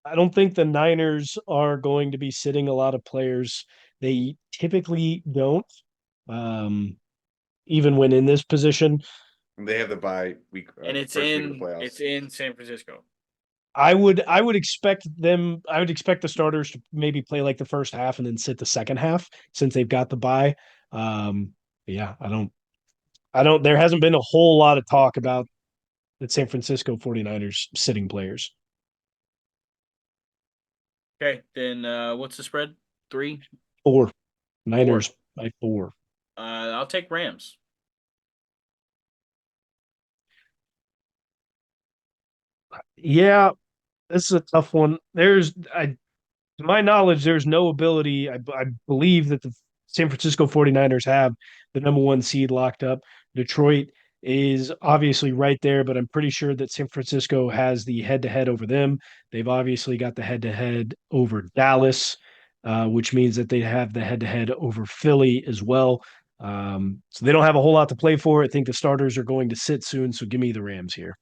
I don't think the Niners are going to be sitting a lot of players. They typically don't. Even when in this position. And they have the bye week, and it's first week of the playoffs. It's in San Francisco. I would expect them. I would expect the starters to maybe play like the first half and then sit the second half since they've got the bye. Yeah, I don't. There hasn't been a whole lot of talk about the San Francisco 49ers sitting players. Okay, then what's the spread? 3? 4. Niners by 4. I'll take Rams. Yeah, this is a tough one. To my knowledge, there's no ability. I believe that the San Francisco 49ers have the number 1 seed locked up. Detroit is obviously right there, but I'm pretty sure that San Francisco has the head-to-head over them. They've obviously got the head-to-head over Dallas, which means that they have the head-to-head over Philly as well. So they don't have a whole lot to play for. I think the starters are going to sit soon, so give me the Rams here.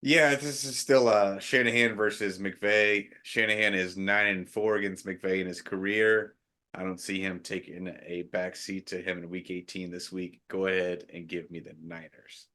Yeah, this is still Shanahan versus McVay. Shanahan is 9-4 against McVay in his career. I don't see him taking a backseat to him in week 18 this week. Go ahead and give me the Niners.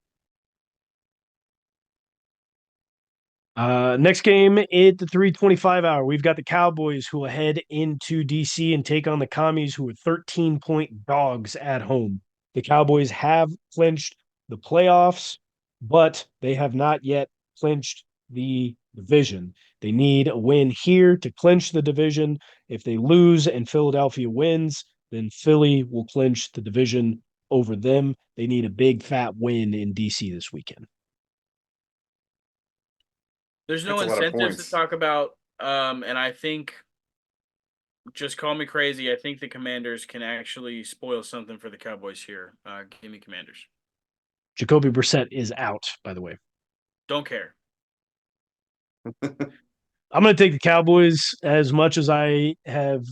Next game at the 3:25 hour, we've got the Cowboys who will head into DC and take on the Commies, who are 13-point dogs at home. The Cowboys have clinched the playoffs, but they have not yet clinched the division. They need a win here to clinch the division. If they lose and Philadelphia wins, then Philly will clinch the division over them. They need a big fat win in DC this weekend. There's no incentives to talk about, and I think, just call me crazy, I think the Commanders can actually spoil something for the Cowboys here. Give me Commanders. Jacoby Brissett is out, by the way. Don't care. I'm going to take the Cowboys as much as I have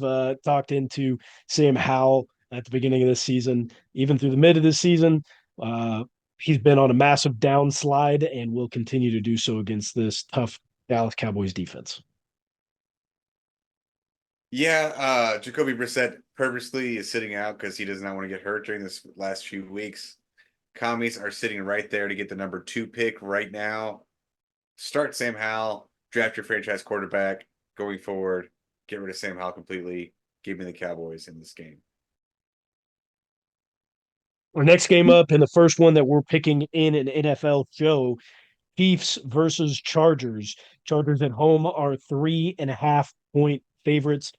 talked into Sam Howell at the beginning of this season, even through the mid of this season. Uh, he's been on a massive downslide and will continue to do so against this tough Dallas Cowboys defense. Yeah, Jacoby Brissett purposely is sitting out because he does not want to get hurt during this last few weeks. Commies are sitting right there to get the number 2 pick right now. Start Sam Howell, draft your franchise quarterback going forward, get rid of Sam Howell completely. Give me the Cowboys in this game. Our next game up, and the first one that we're picking in an NFL show, Chiefs versus Chargers. Chargers at home are 3.5 point favorites.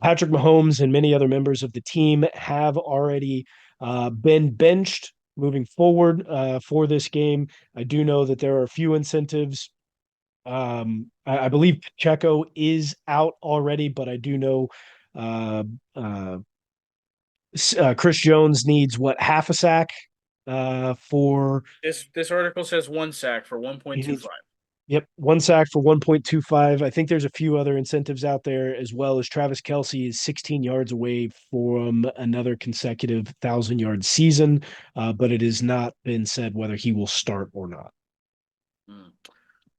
Patrick Mahomes and many other members of the team have already been benched moving forward for this game. I do know that there are a few incentives. I believe Pacheco is out already, but I do know uh, uh, Chris Jones needs what, half a sack for This article says 1 sack for he needs 1.25. Yep, 1 sack for 1.25. I think there's a few other incentives out there as well as Travis Kelce is 16 yards away from another consecutive 1,000 yard season, but it has not been said whether he will start or not.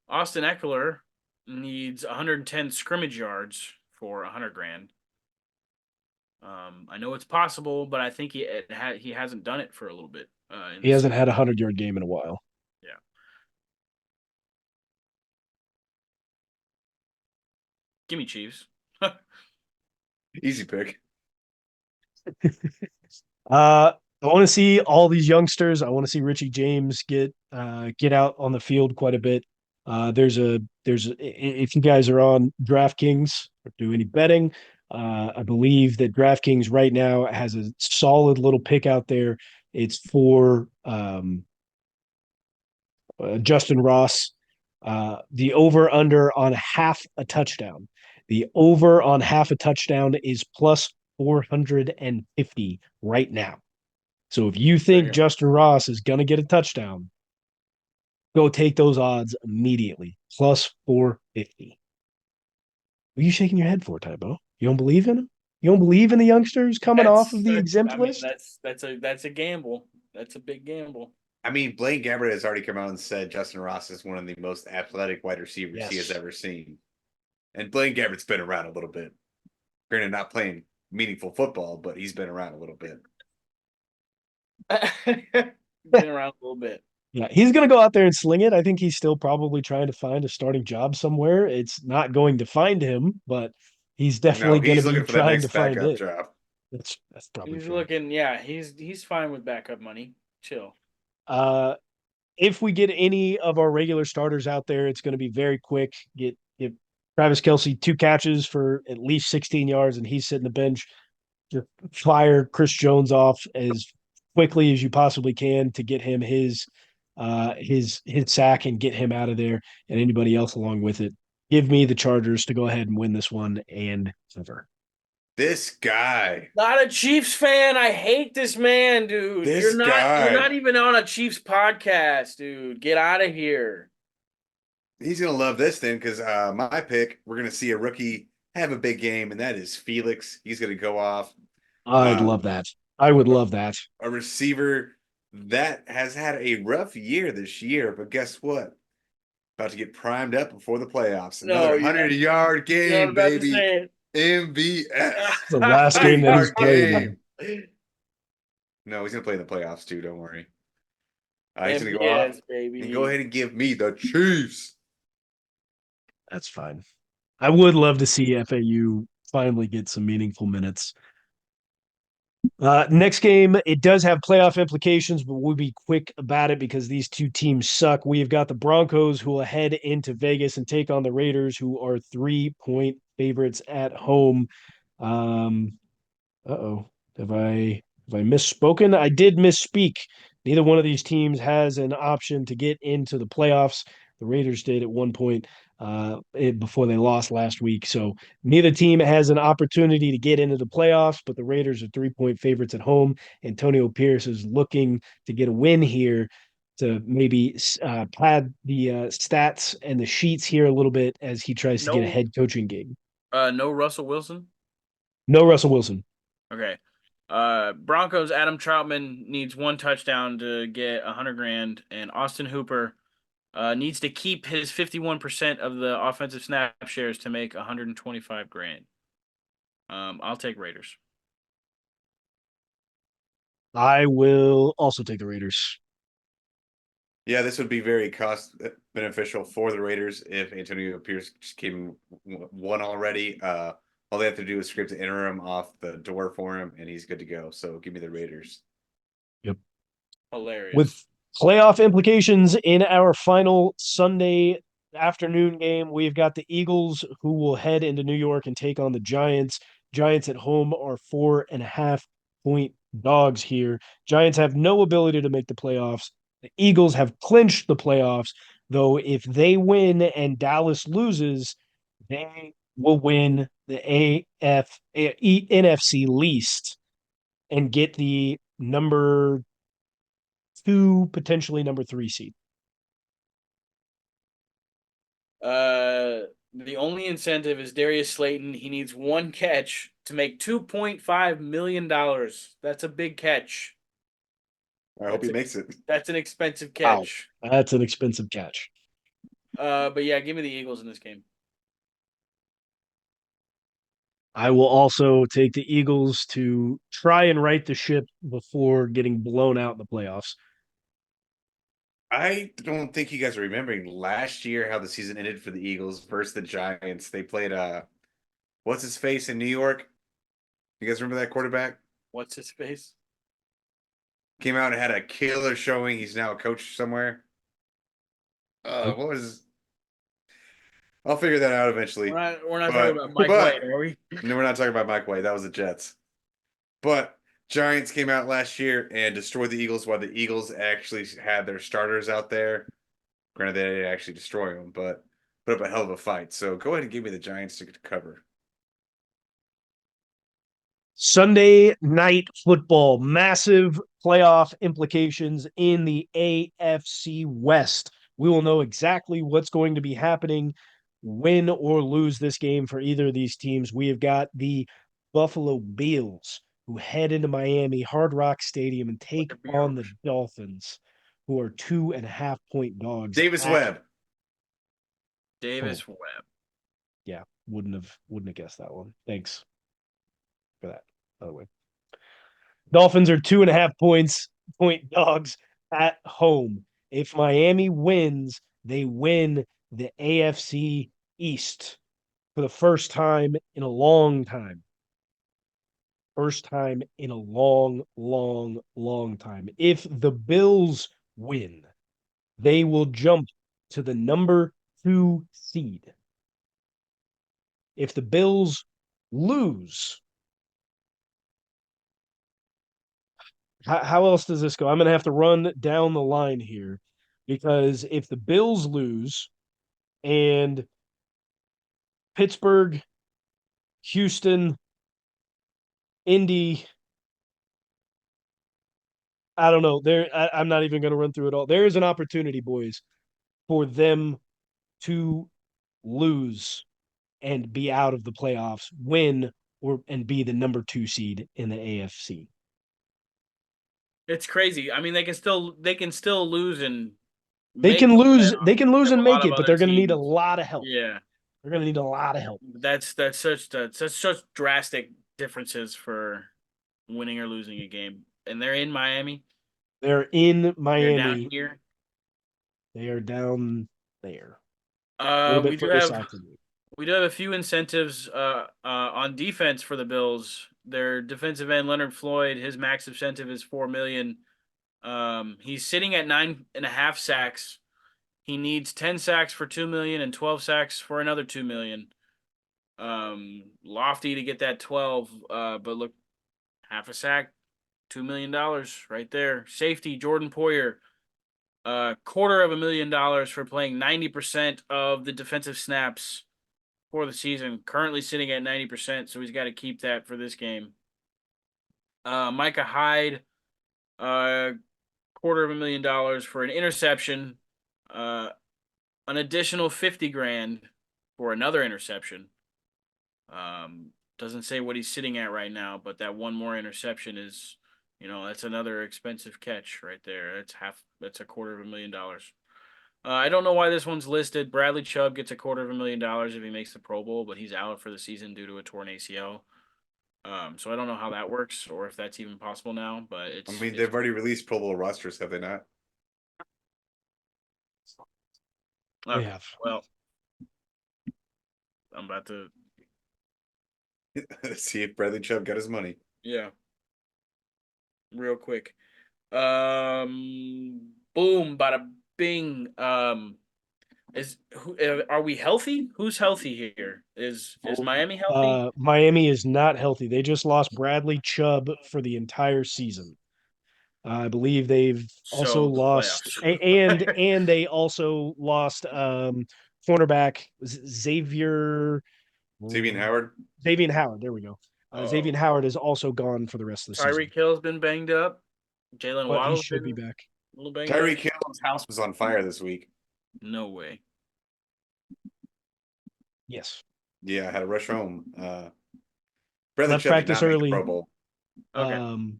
Austin Eckler needs 110 scrimmage yards for 100 grand. I know it's possible, but I think he hasn't done it for a little bit. He hasn't had a 100-yard game in a while. Yeah. Give me Chiefs. Easy pick. I want to see all these youngsters. I want to see Richie James get out on the field quite a bit. If you guys are on DraftKings or do any betting, I believe that DraftKings right now has a solid little pick out there. It's for Justin Ross. The over under on half a touchdown. The over on half a touchdown is plus 450 right now. So if you think Justin Ross is going to get a touchdown, go take those odds immediately. Plus 450. What are you shaking your head for, Tybo? You don't believe in him? You don't believe in the youngsters coming off of the exempt list? That's a gamble. That's a big gamble. I mean, Blaine Gabbert has already come out and said Justin Ross is one of the most athletic wide receivers Yes. he has ever seen. And Blaine Gabbert's been around a little bit. Granted, not playing meaningful football, but he's been around a little bit. Been around a little bit. Yeah, he's going to go out there and sling it. I think he's still probably trying to find a starting job somewhere. It's not going to find him, but he's definitely going to be trying to find it. Job. That's probably he's fair. looking. Yeah, he's fine with backup money. Chill. If we get any of our regular starters out there, it's going to be very quick. Get Travis Kelce 2 catches for at least 16 yards, and he's sitting the bench. Just fire Chris Jones off as quickly as you possibly can to get him his sack and get him out of there, and anybody else along with it. Give me the Chargers to go ahead and win this one and cover. This guy. Not a Chiefs fan. I hate this man, dude. You're not even on a Chiefs podcast, dude. Get out of here. He's gonna love this then, because my pick, we're gonna see a rookie have a big game, and that is Felix. He's gonna go off. I'd love that. I would love that. A receiver that has had a rough year this year, but guess what? About to get primed up before the playoffs. Another 100-yard game, baby. MVS. The last game that he's played. No, he's gonna play in the playoffs too. Don't worry. He's gonna go off and go ahead and give me the Chiefs. That's fine. I would love to see FAU finally get some meaningful minutes. Next game, it does have playoff implications, but we'll be quick about it because these two teams suck. We've got the Broncos who will head into Vegas and take on the Raiders, who are 3-point favorites at home. Have I misspoken? I did misspeak. Neither one of these teams has an option to get into the playoffs. The Raiders did at one point before they lost last week. So neither team has an opportunity to get into the playoffs, but the Raiders are 3-point favorites at home. Antonio Pierce is looking to get a win here. to maybe pad the stats and the sheets here a little bit as he tries to get a No, head coaching gig. no Russell Wilson. No Russell Wilson. Okay. Broncos Adam Troutman needs one touchdown to get 100 grand, and Austin Hooper needs to keep his 51% of the offensive snap shares to make 125 grand. I'll take Raiders. I will also take the Raiders. Yeah, this would be very cost beneficial for the Raiders if Antonio Pierce just came one already. All they have to do is scrape the interim off the door for him, and he's good to go. So give me the Raiders. Yep. With Hilarious. playoff implications in our final Sunday afternoon game, we've got the Eagles who will head into New York and take on the Giants. Giants at home are 4.5 point dogs here. Giants have no ability to make the playoffs. The Eagles have clinched the playoffs, though if they win and Dallas loses, they will win the NFC least and get the number two, potentially number three seed. The only incentive is Darius Slayton. He needs one catch to make $2.5 million. That's a big catch. I hope he makes it. That's an expensive Wow. catch. That's an expensive catch. But yeah, give me the Eagles in this game. I will also take the Eagles to try and right the ship before getting blown out in the playoffs. I don't think you guys are remembering last year how the season ended for the Eagles versus the Giants. They played what's his face in New York? You guys remember that quarterback? What's his face? Came out and had a killer showing. He's now a coach somewhere. What was I'll figure that out eventually. We're not talking about Mike but White, are we? no, we're not talking about Mike White. That was the Jets. But Giants came out last year and destroyed the Eagles while the Eagles actually had their starters out there. Granted, they didn't actually destroy them, but put up a hell of a fight. So go ahead and give me the Giants to cover. Sunday night football, massive playoff implications in the AFC West. We will know exactly what's going to be happening, win or lose this game for either of these teams. We have got the Buffalo Bills who head into Miami, Hard Rock Stadium, and take on the Dolphins, who are 2.5 point dogs. Davis Webb. Davis Webb. Yeah, wouldn't have guessed that one. Thanks for that, by the way. Dolphins are 2.5 point dogs at home. If Miami wins, they win the AFC East for the first time in a long time. First time in a long, long, long time. If the Bills win, they will jump to the number 2 seed. If the Bills lose, how else does this go? I'm going to have to run down the line here because if the Bills lose and Pittsburgh, Houston, Indy, I don't know. I'm not even going to run through it all. There is an opportunity, boys, for them to lose and be out of the playoffs, win and be the number 2 seed in the AFC. It's crazy. I mean, they can still lose and They can lose. They can lose There's and a lot make of it, but other they're going to need a teams. lot of help. Yeah, They're going to need a lot of help. that's such drastic differences for winning or losing a game. And they're in Miami. They're in They're Miami. down here. They are down there. A little We bit do further have south than you. we do have a few incentives on defense for the Bills. Their defensive end Leonard Floyd, his max incentive is $4 million. He's sitting at 9.5 sacks. He needs 10 sacks for $2 million and 12 sacks for another $2 million. Lofty to get that 12, but look, half a sack, $2 million right there. Safety Jordan Poyer, $250,000 for playing 90% of the defensive snaps for the season. Currently sitting at 90%, so he's got to keep that for this game. Micah Hyde, $250,000 for an interception, an additional 50 grand for another interception. Doesn't say what he's sitting at right now, but that one more interception is, that's another expensive catch right there. That's $250,000. I don't know why this one's listed. Bradley Chubb gets $250,000 if he makes the Pro Bowl, but he's out for the season due to a torn ACL. So I don't know how that works or if that's even possible now, but I mean, they've already released Pro Bowl rosters, have they not? okay. They have. Well, I'm about to. See if Bradley Chubb got his money. Yeah. Real quick. Boom, bada bing. Are we healthy? Who's healthy here? Is Miami healthy? Miami is not healthy. They just lost Bradley Chubb for the entire season. I believe they've also So the lost, playoffs. and they also lost cornerback Xavier Howard. Xavier Howard. There we go. Xavier Howard is also gone for the rest of the season, Tyreek Hill's been banged up. Jalen but he Waddle's should been be back. a little banged Tyreek up. Hill's house was on fire this week. No way. Yes. Yeah, I had to rush home. Bradley Left Chubb did practice not make early. the Pro Bowl. Okay.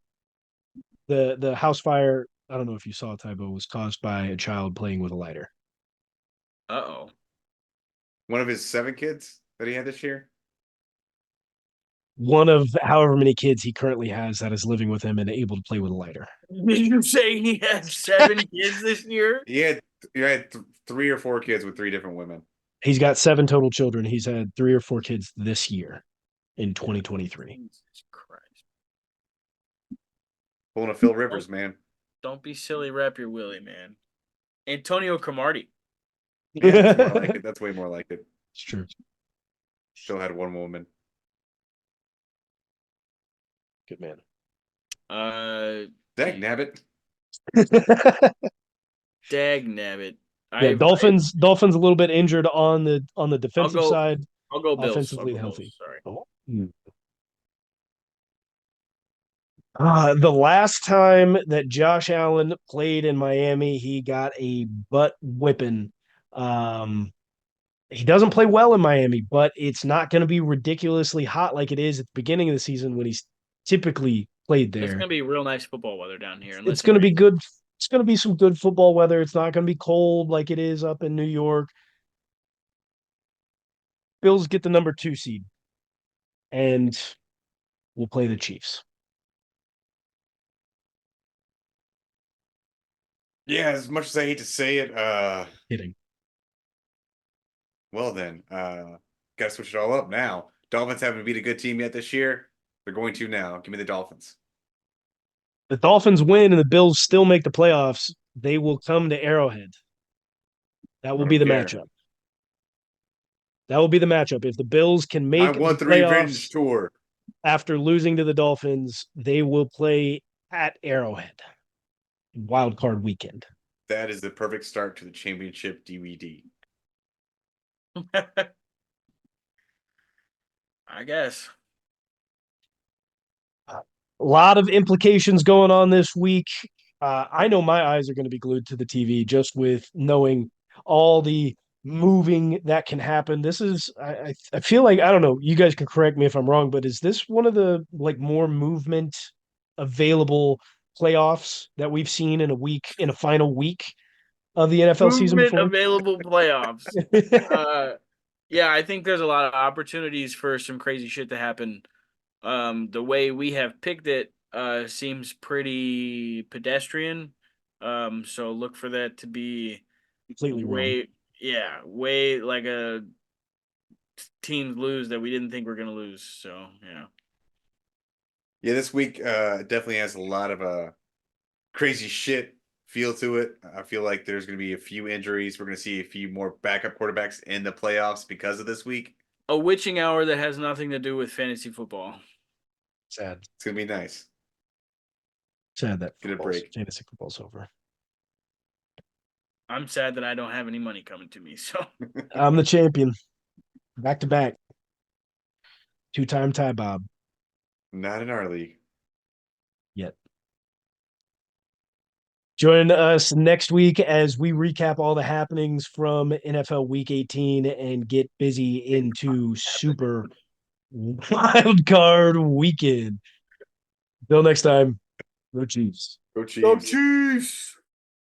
The house fire, I don't know if you saw, Tybo, was caused by a child playing with a lighter. Uh-oh. One of his 7 kids that he had this year. One of however many kids he currently has that is living with him and able to play with a lighter. Did you say he had 7 kids this year? He had 3 or 4 kids with 3 different women. He's got 7 total children. He's had 3 or 4 kids this year in 2023. Jesus Christ. Pulling a Phil Rivers, man. Don't be silly, wrap your willy, man. Antonio Cromartie. Yeah, that's more like it. That's way more like it. It's true. Still had 1 woman. Good man. Dag nabbit. Dag nabbit. Yeah, Dolphins a little bit injured on the defensive side. I'll go Bills. Offensively healthy. Sorry. Oh. The last time that Josh Allen played in Miami, he got a butt whipping. He doesn't play well in Miami, but it's not going to be ridiculously hot like it is at the beginning of the season when he's typically played there. It's going to be real nice football weather down here. It's going to be good. It's going to be some good football weather. It's not going to be cold like it is up in New York. Bills get the number 2 seed, and we'll play the Chiefs. Yeah, as much as I hate to say it, Kidding. Well then, gotta switch it all up now. Dolphins haven't beat a good team yet this year. They're going to now. Give me the Dolphins. The Dolphins win and the Bills still make the playoffs. They will come to Arrowhead. That will be the matchup. That will be the matchup. If the Bills can make the revenge tour after losing to the Dolphins, they will play at Arrowhead. Wild card weekend. That is the perfect start to the championship DVD. I guess. A lot of implications going on this week. I know my eyes are going to be glued to the TV just with knowing all the moving that can happen. This is, I feel like, I don't know, you guys can correct me if I'm wrong, but is this one of the more movement available playoffs that we've seen in a final week of the NFL season before? Available playoffs. Yeah, I think there's a lot of opportunities for some crazy shit to happen. The way we have picked it seems pretty pedestrian. So look for that to be completely wrong. Way like a teams lose that we didn't think we're gonna lose. So yeah. Yeah, this week definitely has a lot of crazy shit feel to it. I feel like there's going to be a few injuries. We're going to see a few more backup quarterbacks in the playoffs because of this week. A witching hour that has nothing to do with fantasy football. Sad. It's going to be nice. Sad that get a break. Fantasy football's over. I'm sad that I don't have any money coming to me. So I'm the champion. Back to back. 2-time Ty Bob. Not in our league. Yet. Join us next week as we recap all the happenings from NFL Week 18 and get busy into Super Wild Card Weekend. Until next time, go Chiefs. Go Go Chiefs. Chiefs!